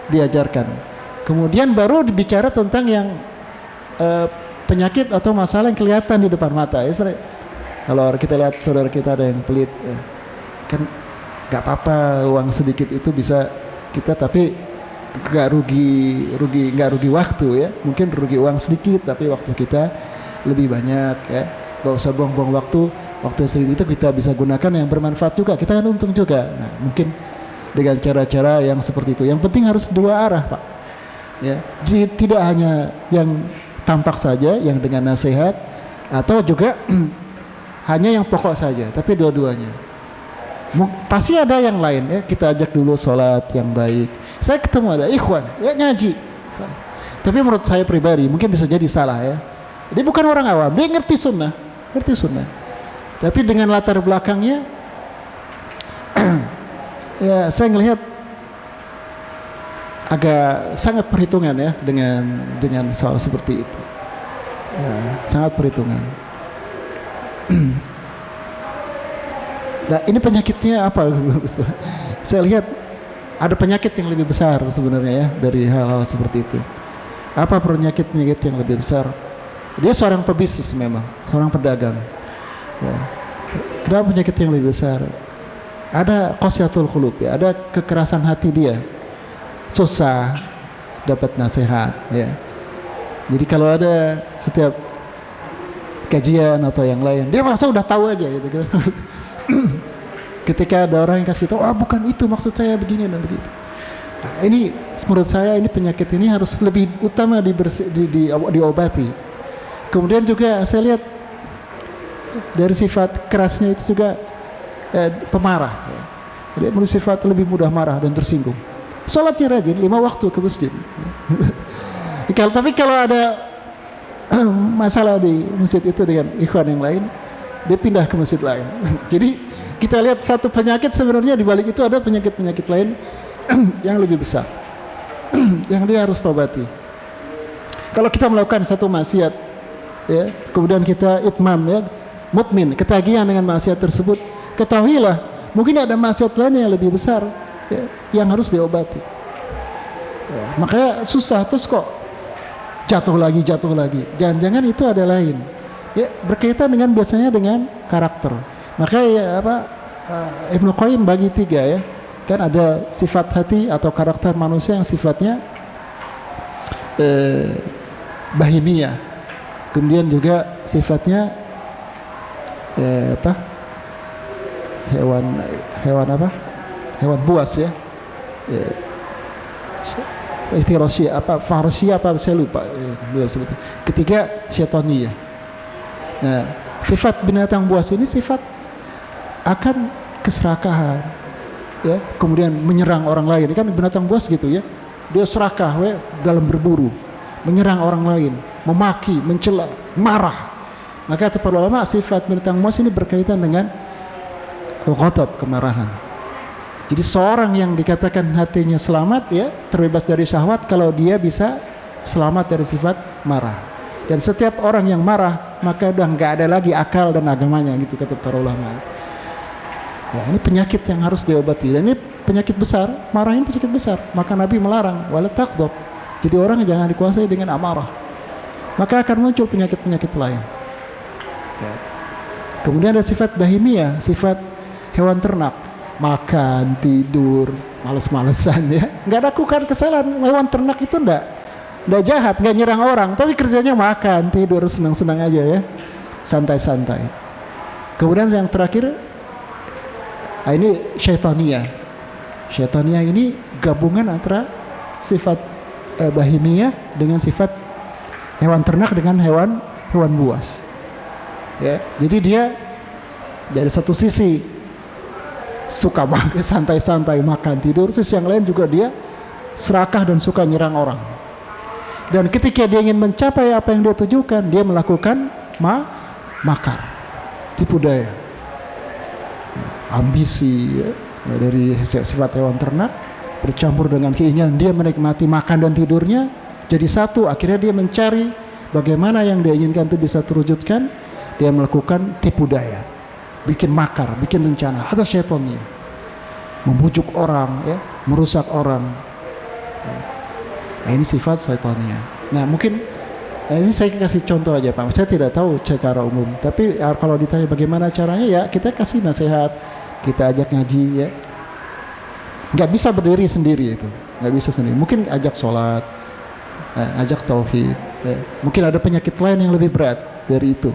diajarkan. Kemudian baru dibicara tentang yang penyakit atau masalah yang kelihatan di depan mata ya. Seperti kalau kita lihat saudara kita ada yang pelit ya, kan nggak apa-apa uang sedikit itu bisa kita, tapi nggak rugi waktu ya. Mungkin rugi uang sedikit tapi waktu kita lebih banyak ya. Nggak usah buang-buang waktu sedikit itu kita bisa gunakan yang bermanfaat juga, kita kan untung juga. Nah, mungkin dengan cara-cara yang seperti itu. Yang penting harus dua arah, Pak ya. Jadi tidak hanya yang tampak saja yang dengan nasihat, atau juga hanya yang pokok saja, tapi dua-duanya. Pasti ada yang lain ya. Kita ajak dulu sholat yang baik. Saya ketemu ada ikhwan ya ngaji, tapi menurut saya pribadi mungkin bisa jadi salah ya. Dia bukan orang awam, dia ngerti sunnah, tapi dengan latar belakangnya ya saya ngelihat agak sangat perhitungan ya dengan soal seperti itu ya, sangat perhitungan. Nah, ini penyakitnya apa? Saya lihat ada penyakit yang lebih besar sebenarnya ya dari hal-hal seperti itu. Apa penyakit yang lebih besar? Dia seorang pebisnis memang, seorang pedagang. Ya. Kenapa penyakit yang lebih besar? Ada qasyatul qulub ya, ada kekerasan hati dia. Susah dapat nasihat ya. Jadi kalau ada setiap kajian atau yang lain, dia merasa udah tahu aja gitu. Ketika ada orang yang kasih tahu, bukan itu maksud saya begini dan begitu. Nah, ini menurut saya ini penyakit ini harus lebih utama diobati. Kemudian juga saya lihat dari sifat kerasnya itu juga pemarah. Ya. Jadi menurut sifat lebih mudah marah dan tersinggung. Sholatnya rajin 5 waktu ke masjid. Tapi kalau ada masalah di masjid itu dengan ikhwan yang lain, dia pindah ke masjid lain. Jadi kita lihat satu penyakit sebenarnya di balik itu ada penyakit-penyakit lain yang lebih besar yang dia harus tobati. Kalau kita melakukan satu maksiat, ya, kemudian kita itmam, ya, mutmin, ketagihan dengan maksiat tersebut, ketahuilah mungkin ada maksiat lain yang lebih besar, ya, yang harus diobati. Ya, makanya susah terus kok jatuh lagi. Jangan-jangan itu ada lain. Ya, berkaitan dengan biasanya dengan karakter. Maka ya Ibnu Qayyim bagi 3 ya. Kan ada sifat hati atau karakter manusia yang sifatnya bahimiyah. Kemudian juga sifatnya hewan buas ya. Istirasi farsi saya lupa ketiga syaitaniyah. Nah, sifat binatang buas ini sifat akan keserakahan, ya, kemudian menyerang orang lain. Kan binatang buas gitu ya, dia serakah dalam berburu, menyerang orang lain, memaki, mencela, marah. Maka kata para ulama sifat binatang buas ini berkaitan dengan al-ghadab, kemarahan. Jadi seorang yang dikatakan hatinya selamat, ya, terbebas dari syahwat kalau dia bisa selamat dari sifat marah. Dan setiap orang yang marah maka udah nggak ada lagi akal dan agamanya, gitu kata para ulama. Ya, ini penyakit yang harus diobati, dan ini penyakit besar. Marah ini penyakit besar, maka Nabi melarang wala taqdab. Jadi orang jangan dikuasai dengan amarah, maka akan muncul penyakit-penyakit lain. Ya. Kemudian ada sifat bahimiyah, sifat hewan ternak, makan, tidur, males-malesan, ya, nggak lakukan kesalahan. Hewan ternak itu nggak jahat, nggak nyerang orang, tapi kerjanya makan, tidur, senang-senang aja, ya, santai-santai. Kemudian yang terakhir, ini syaitaniyah. Syaitaniyah ini gabungan antara sifat bahimiyah dengan sifat hewan ternak dengan hewan buas. Ya, jadi dia dari satu sisi suka banget santai-santai makan tidur, terus yang lain juga dia serakah dan suka nyerang orang. Dan ketika dia ingin mencapai apa yang dia tujukan, dia melakukan makar, tipu daya, ambisi, ya, dari sifat hewan ternak bercampur dengan keinginan dia menikmati makan dan tidurnya jadi satu. Akhirnya dia mencari bagaimana yang dia inginkan itu bisa terwujudkan. Dia melakukan tipu daya, bikin makar, bikin rencana. Ada syaitannya, membujuk orang, ya, merusak orang. Nah, ini sifat syaitannya. Nah, mungkin ini saya kasih contoh aja, Pak. Saya tidak tahu secara umum, tapi kalau ditanya bagaimana caranya, ya kita kasih nasihat, kita ajak ngaji, ya. Nggak bisa berdiri sendiri itu, nggak bisa sendiri. Mungkin ajak sholat, ajak tauhid. Ya. Mungkin ada penyakit lain yang lebih berat dari itu.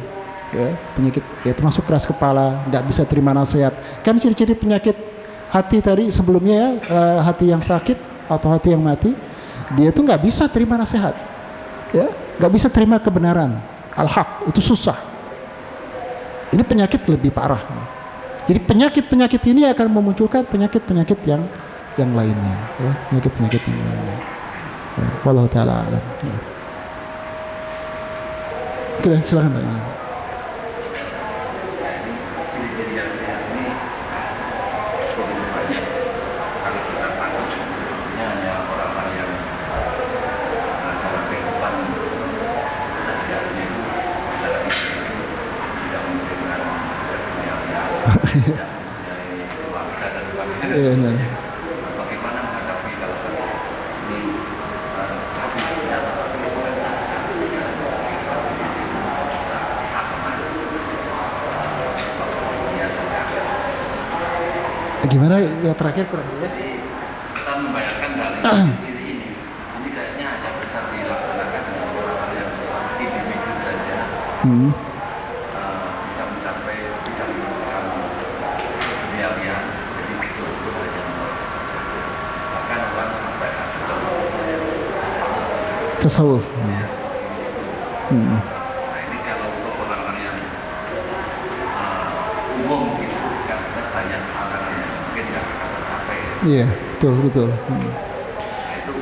Ya, penyakit, ya, termasuk keras kepala, nggak bisa terima nasihat. Kan ciri-ciri penyakit hati tadi sebelumnya, ya, hati yang sakit atau hati yang mati, dia tuh nggak bisa terima nasihat, ya, nggak bisa terima kebenaran, al-haq, itu susah. Ini penyakit lebih parah. Jadi penyakit-penyakit ini akan memunculkan penyakit-penyakit yang lainnya, ya, penyakit-penyakit yang lainnya. Ya, wallahu taala alam. Ya. Oke, silakan Pak. Bagaimana menghadapi kalau ini gimana yang terakhir kurang jelas? Kita membayangkan hal ini kayaknya hanya bisa dilaksanakan dengan orang yang individu saja. Bisa mencapai tidak menemukan dunia, jadi betul-betul hanya bahkan orang sampai tasawuf. Nah, ini kalau untuk orang-orang yang umum gitu, kan banyak hal-hal yang mungkin nggak akan tercapai. Iya, betul. Nah, itu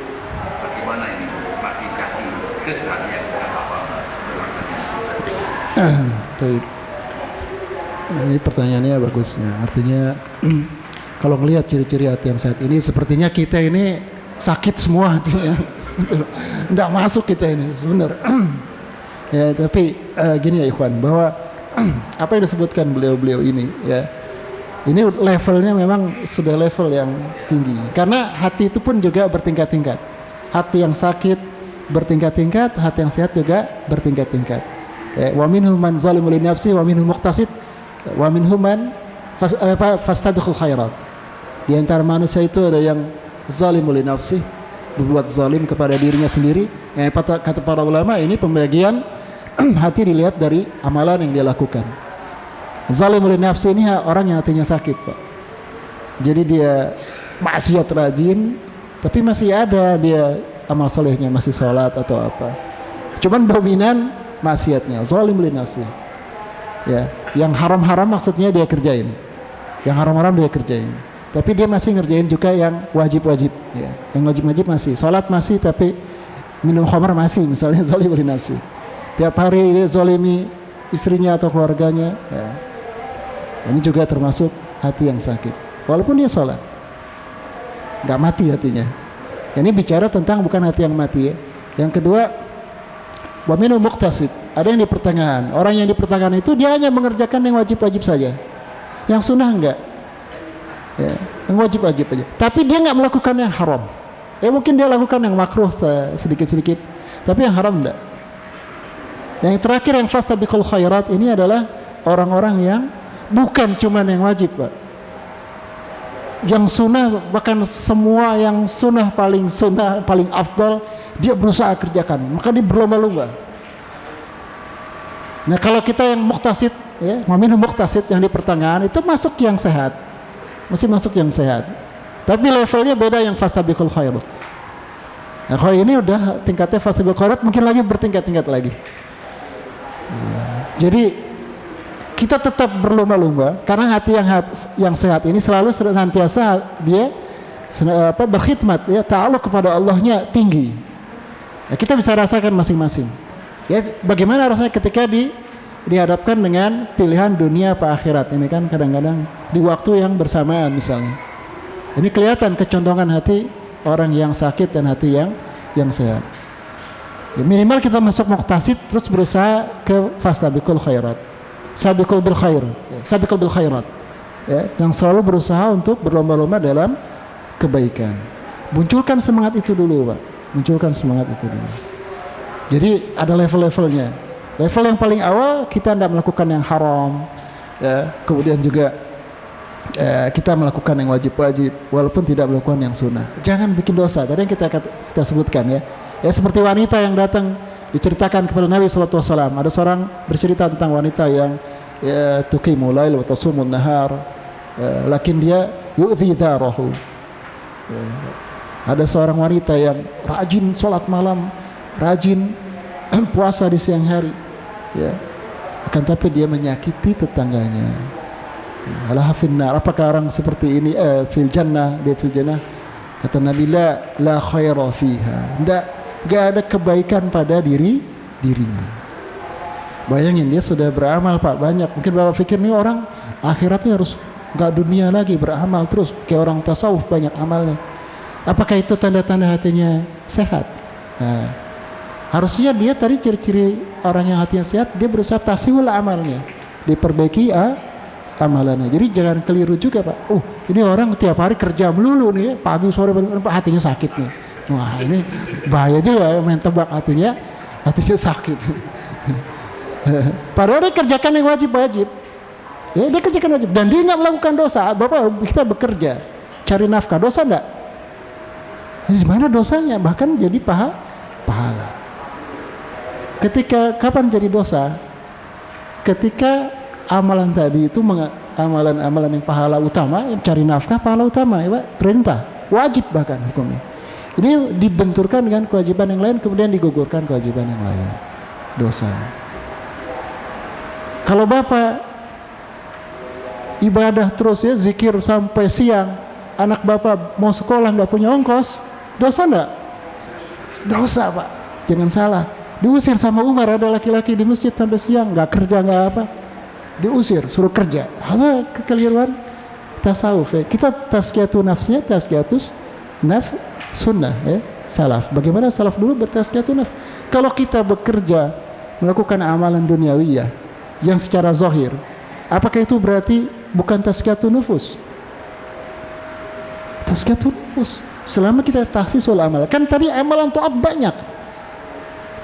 bagaimana ini masih kasih kesan yang kita hafal. Baik. Ini pertanyaannya bagus ya. Artinya kalau melihat ciri-ciri hati yang sehat ini, sepertinya kita ini sakit semua hatinya. Nggak masuk kita ini sebenarnya. Ya, tapi gini ya ikhwan, bahwa apa yang disebutkan beliau-beliau ini ya, ini levelnya memang sudah level yang tinggi. Karena hati itu pun juga bertingkat-tingkat. Hati yang sakit bertingkat-tingkat, hati yang sehat juga bertingkat-tingkat. Wa minhum man zalimu li nafsihi wa minhum muqtasid wa minhum man fastabiqul khairat. Di antara manusia itu ada yang zalimu li nafsihi, berbuat zalim kepada dirinya sendiri. Kata para ulama, ini pembagian hati dilihat dari amalan yang dia lakukan. Zalimul li nafsi ini orang yang hatinya sakit, Pak. Jadi dia maksiat rajin, tapi masih ada dia amal solehnya, masih sholat atau apa. Cuman dominan maksiatnya, zalimul li nafsi. Ya, yang haram-haram maksudnya dia kerjain. Yang haram-haram dia kerjain. Tapi dia masih ngerjain juga yang wajib-wajib, ya. Yang wajib-wajib masih, sholat masih, tapi minum khamar masih, misalnya zalimul li nafsi. Tiap hari dia zalimi istrinya atau keluarganya, ya. Ini juga termasuk hati yang sakit. Walaupun dia sholat, nggak mati hatinya. Ini bicara tentang bukan hati yang mati ya. Yang kedua, wa minhum muqtasid, ada yang di pertengahan. Orang yang di pertengahan itu dia hanya mengerjakan yang wajib-wajib saja, yang sunnah enggak, ya, yang wajib-wajib aja. Tapi dia nggak melakukan yang haram. Mungkin dia lakukan yang makruh sedikit-sedikit, tapi yang haram enggak. Yang terakhir yang fastabiqul khairat ini adalah orang-orang yang bukan cuman yang wajib, Pak. Yang sunnah, bahkan semua yang sunnah, paling afdal dia berusaha kerjakan, maka dia berlomba-lomba. Nah, kalau kita yang muqtasid ya, minhum muqtasid yang di pertengahan itu masuk yang sehat. Masih masuk yang sehat. Tapi levelnya beda yang fastabiqul khairat. Nah, kalau ini udah tingkatnya fastabiqul khairat, mungkin lagi bertingkat-tingkat lagi. Jadi kita tetap berlomba-lomba karena hati yang sehat ini selalu senantiasa dia berkhidmat ya, ta'alluq kepada Allahnya tinggi. Ya, kita bisa rasakan masing-masing. Ya, bagaimana rasanya ketika dihadapkan dengan pilihan dunia apa akhirat ini kan kadang-kadang di waktu yang bersamaan misalnya. Ini kelihatan kecondongan hati orang yang sakit dan hati yang sehat. Ya, minimal kita masuk muqtasid terus berusaha ke fastabiqul khairat, sabiqul bil khair, sabiqul bil khairat, ya, yang selalu berusaha untuk berlomba-lomba dalam kebaikan. Munculkan semangat itu dulu, Pak. Munculkan semangat itu dulu. Jadi ada level-levelnya. Level yang paling awal kita tidak melakukan yang haram, ya, kemudian juga kita melakukan yang wajib-wajib walaupun tidak melakukan yang sunnah. Jangan bikin dosa. Tadi yang kita sebutkan ya. Ya, seperti wanita yang datang diceritakan kepada Nabi sallallahu alaihi wasallam. Ada seorang bercerita tentang wanita yang ya, tuqimul lail wa tasumun nahar, lakin dia yu'dhi dharahu. Ada seorang wanita yang rajin salat malam, rajin puasa di siang hari, ya. Akan tapi dia menyakiti tetangganya. Alaha finnar, apakah orang seperti ini fil jannah, dia fil jannah? Kata Nabi, la khaira fiha. Enggak ada kebaikan pada dirinya. Bayangin dia sudah beramal, Pak, banyak. Mungkin Bapak pikir nih orang akhiratnya harus enggak dunia lagi, beramal terus kayak orang tasawuf banyak amalnya. Apakah itu tanda-tanda hatinya sehat? Nah, harusnya dia tadi ciri-ciri orang yang hatinya sehat, dia berusaha tasihul amalnya, diperbaiki amalannya. Jadi jangan keliru juga, Pak. Ini orang tiap hari kerja melulu nih, pagi sore hatinya sakit nih. Wah, ini bahaya juga main tebak hatinya sakit. Padahal dia kerjakan yang wajib-wajib. Ya, dia kerjakan wajib dan dia nggak melakukan dosa. Bapak, kita bekerja cari nafkah, dosa enggak? Di mana dosanya? Bahkan jadi pahala. Ketika kapan jadi dosa? Ketika amalan tadi itu amalan-amalan yang pahala utama, yang cari nafkah pahala utama, ya, perintah, wajib bahkan hukumnya. Ini dibenturkan dengan kewajiban yang lain, kemudian digugurkan kewajiban yang lain, dosa. Kalau Bapak ibadah terus ya, zikir sampai siang, anak Bapak mau sekolah nggak punya ongkos, dosa enggak? Dosa, Pak. Jangan salah. Diusir sama Umar, ada laki-laki di masjid sampai siang, nggak kerja nggak apa. diusir, suruh kerja. Ada kekeliruan tasawuf ya. Kita tazkiyatun nafsnya, tazkiyatus naf sunnah ya, salaf. Bagaimana salaf dulu bertazkiyatun naf? Kalau kita bekerja melakukan amalan duniawiyah yang secara zahir, apakah itu berarti bukan tazkiyatun nufus? Tazkiyatun nufus. Selama kita tahsisul amal, kan tadi amalan taat banyak,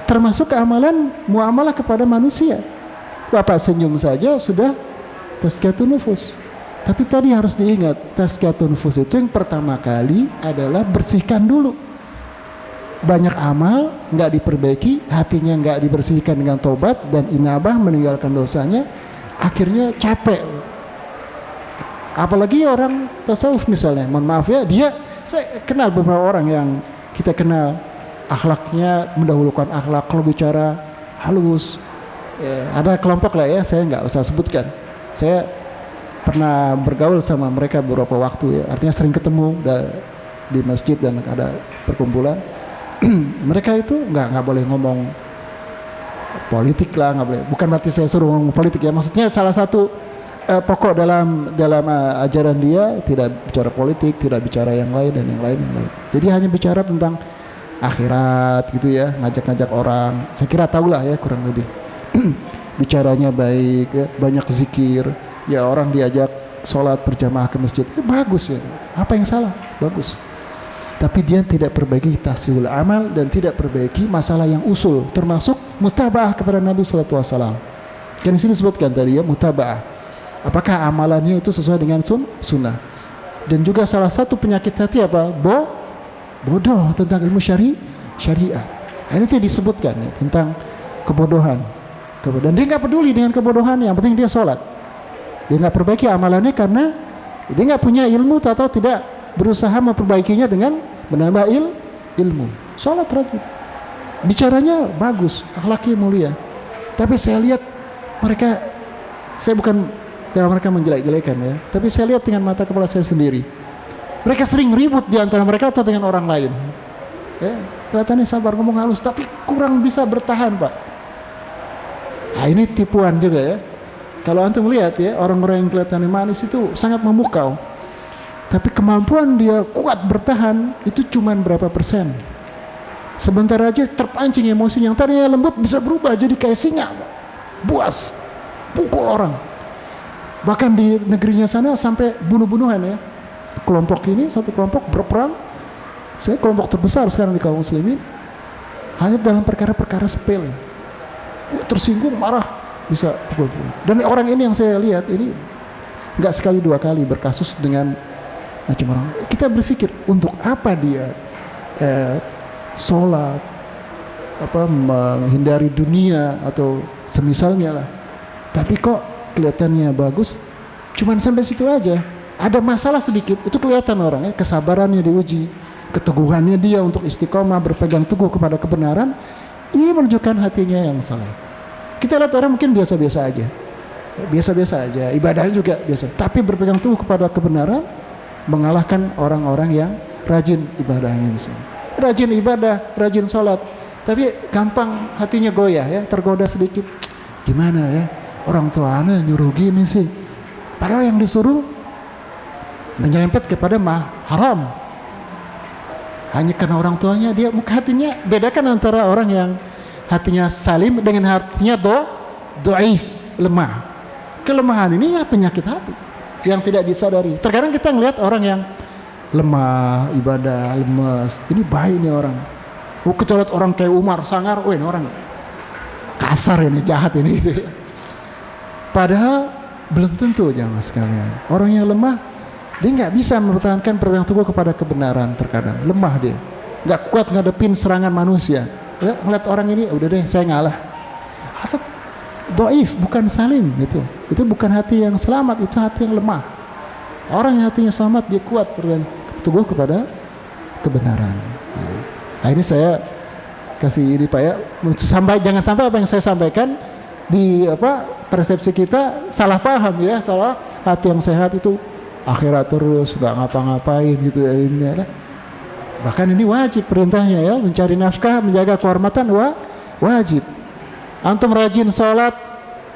termasuk amalan muamalah kepada manusia. Bapak senyum saja sudah tazkiyatun nufus. Tapi tadi harus diingat, tazkiyatun nufus itu yang pertama kali adalah bersihkan dulu. Banyak amal nggak diperbaiki, hatinya nggak dibersihkan dengan tobat dan inabah meninggalkan dosanya, akhirnya capek. Apalagi orang tasawuf misalnya, mohon maaf ya, saya kenal beberapa orang yang kita kenal akhlaknya mendahulukan akhlak, kalau bicara halus. Ya, ada kelompok lah ya, saya nggak usah sebutkan. Saya pernah bergaul sama mereka beberapa waktu ya, artinya sering ketemu di masjid dan ada perkumpulan. Mereka itu nggak boleh ngomong politik lah, nggak boleh. Bukan berarti saya suruh ngomong politik ya, maksudnya salah satu pokok dalam ajaran dia tidak bicara politik, tidak bicara yang lain dan yang lain. Jadi hanya bicara tentang akhirat gitu ya, ngajak-ngajak orang. Saya kira tahulah ya kurang lebih. Bicaranya baik ya, banyak zikir ya, orang diajak sholat berjamaah ke masjid bagus ya, apa yang salah? Bagus. Tapi dia tidak perbaiki tahsilul amal dan tidak perbaiki masalah yang usul, termasuk mutabaah kepada Nabi sallallahu alaihi wasallam. Kan di sini disebutkan tadi ya, mutabaah, apakah amalannya itu sesuai dengan sunnah. Dan juga salah satu penyakit hati apa? Bodoh tentang ilmu syariah. Ini tidak disebutkan ya, tentang kebodohan. Dan dia nggak peduli dengan kebodohan, yang penting dia sholat. Dia nggak perbaiki amalannya karena dia nggak punya ilmu atau tidak berusaha memperbaikinya dengan menambah ilmu. Sholat rajin, bicaranya bagus, akhlaknya mulia. Tapi saya lihat mereka, saya bukan dalam mereka menjelek-jelekan ya, tapi saya lihat dengan mata kepala saya sendiri. Mereka sering ribut di antara mereka atau dengan orang lain. Ya, kelihatannya sabar ngomong halus, tapi kurang bisa bertahan, Pak. Nah, ini tipuan juga ya. Kalau antum lihat ya, orang-orang yang kelihatannya manis itu sangat memukau, tapi kemampuan dia kuat bertahan itu cuma berapa persen. Sebentar aja terpancing emosi yang tadinya lembut bisa berubah jadi kayak singa, buas, pukul orang. Bahkan di negerinya sana sampai bunuh-bunuhan ya. Kelompok ini, satu kelompok berperang, saya kelompok terbesar sekarang di kaum muslimin, hanya dalam perkara-perkara sepele. Ya, tersinggung, marah, bisa pukul-pukul. Dan orang ini yang saya lihat ini nggak sekali dua kali berkasus dengan macam orang. Kita berpikir untuk apa dia sholat, menghindari dunia atau semisalnya lah. Tapi kok kelihatannya bagus, cuman sampai situ aja. Ada masalah sedikit, itu kelihatan orang ya, kesabarannya diuji, keteguhannya dia untuk istiqomah berpegang teguh kepada kebenaran. Ini menunjukkan hatinya yang salah. Kita lihat orang mungkin biasa-biasa aja, ibadahnya juga biasa, tapi berpegang teguh kepada kebenaran, mengalahkan orang-orang yang rajin ibadahnya misalnya, rajin ibadah, rajin sholat, tapi gampang hatinya goyah ya, tergoda sedikit. Gimana ya, orang tuanya nyuruh gini sih, padahal yang disuruh menyerempet kepada haram. Hanya karena orang tuanya dia hatinya. Bedakan antara orang yang hatinya salim dengan hatinya do'if, lemah. Kelemahan ini ya penyakit hati yang tidak disadari. Terkadang kita ngelihat orang yang lemah, ibadah, lemes, ini baik nih orang. Kecuali orang kayak Umar sangar, ini orang kasar ini, jahat ini gitu. Padahal belum tentu jangan sekalian. Orang yang lemah dia nggak bisa mempertahankan perpegang teguh kepada kebenaran, terkadang lemah dia, nggak kuat ngadepin serangan manusia. Ya, ngeliat orang ini, udah deh saya ngalah. Atau doif, bukan salim itu bukan hati yang selamat, itu hati yang lemah. Orang yang hatinya selamat dia kuat perpegang teguh kepada kebenaran. Nah ini saya kasih ini Pak ya, jangan sampai apa yang saya sampaikan di persepsi kita salah paham ya, salah. Hati yang sehat itu akhirat terus, gak ngapa-ngapain gitu ya, ini ya. Bahkan ini wajib perintahnya ya, mencari nafkah, menjaga kehormatan wajib. Antum rajin sholat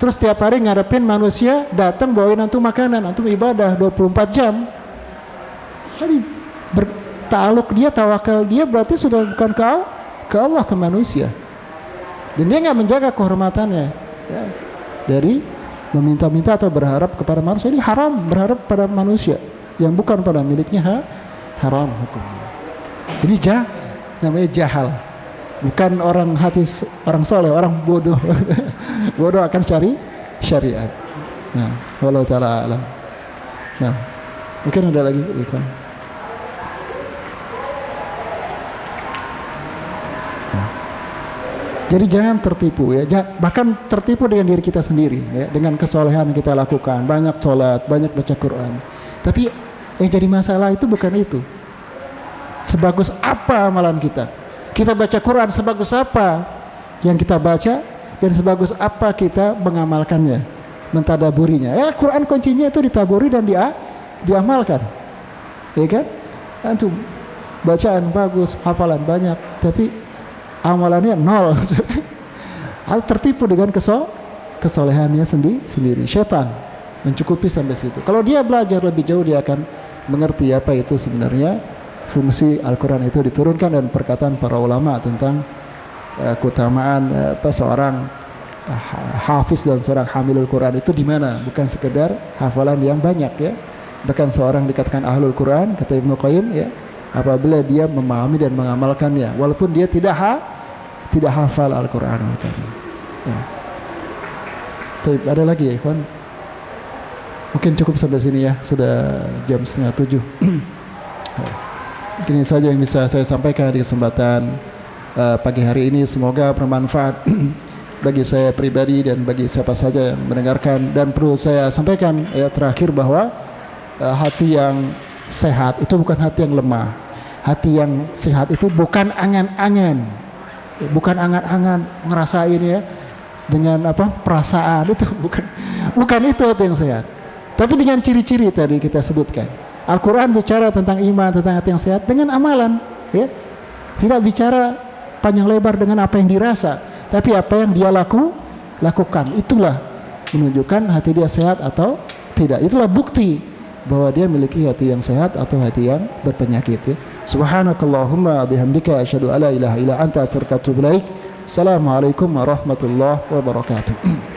terus tiap hari ngadepin manusia datang bawain antum makanan, antum ibadah 24 jam. Jadi bertaluk dia, tawakal dia berarti sudah bukan ke Allah, ke manusia. Dan dia nggak menjaga kehormatannya ya, dari meminta-minta atau berharap kepada manusia. Ini haram, berharap pada manusia yang bukan pada miliknya, haram hukumnya. Ini namanya jahal. Bukan orang orang soleh, orang bodoh. Bodoh akan cari syariat. Nah, wallahu taala alam. Nah, mungkin ada lagi iklan. Nah. Jadi jangan tertipu ya, bahkan tertipu dengan diri kita sendiri ya, dengan kesolehan yang kita lakukan, banyak sholat, banyak baca Quran. Tapi yang jadi masalah itu bukan itu. Sebagus apa amalan kita? Kita baca Quran sebagus apa yang kita baca, dan sebagus apa kita mengamalkannya, mentadaburinya. Ya, Quran kuncinya itu ditaburi dan diamalkan. Ya kan? Antum bacaan bagus, hafalan banyak, tapi amalannya nol. Tertipu dengan kesolehannya sendiri. Syaitan mencukupi sampai situ. Kalau dia belajar lebih jauh, dia akan mengerti apa itu sebenarnya fungsi Al-Quran itu diturunkan, dan perkataan para ulama tentang keutamaan seorang hafiz dan seorang hamilul Quran itu di mana, bukan sekedar hafalan yang banyak ya. Bahkan seorang dikatakan ahlul Quran, kata Ibnu Qayyim ya, apabila dia memahami dan mengamalkannya walaupun dia tidak hafal Al-Quran Al-Karim ya. Ada lagi ya ikhwan? Mungkin cukup sampai sini ya, sudah jam 6:30. Mungkin ini saja yang bisa saya sampaikan di kesempatan pagi hari ini. Semoga bermanfaat bagi saya pribadi dan bagi siapa saja yang mendengarkan. Dan perlu saya sampaikan ya terakhir bahwa hati yang sehat itu bukan hati yang lemah. Hati yang sehat itu bukan angan-angan, bukan angan-angan ngerasain ya dengan perasaan, itu bukan itu hati yang sehat. Tapi dengan ciri-ciri tadi kita sebutkan. Al-Quran bicara tentang iman, tentang hati yang sehat dengan amalan ya. Tidak bicara panjang lebar dengan apa yang dirasa, tapi apa yang dia lakukan. Itulah menunjukkan hati dia sehat atau tidak. Itulah bukti bahwa dia memiliki hati yang sehat atau hati yang berpenyakit ya. Subhanakallahumma bihamdika asyhadu alla ilaha illa anta astaghfiruka wa atubu ilaik. Assalamualaikum warahmatullahi wabarakatuh.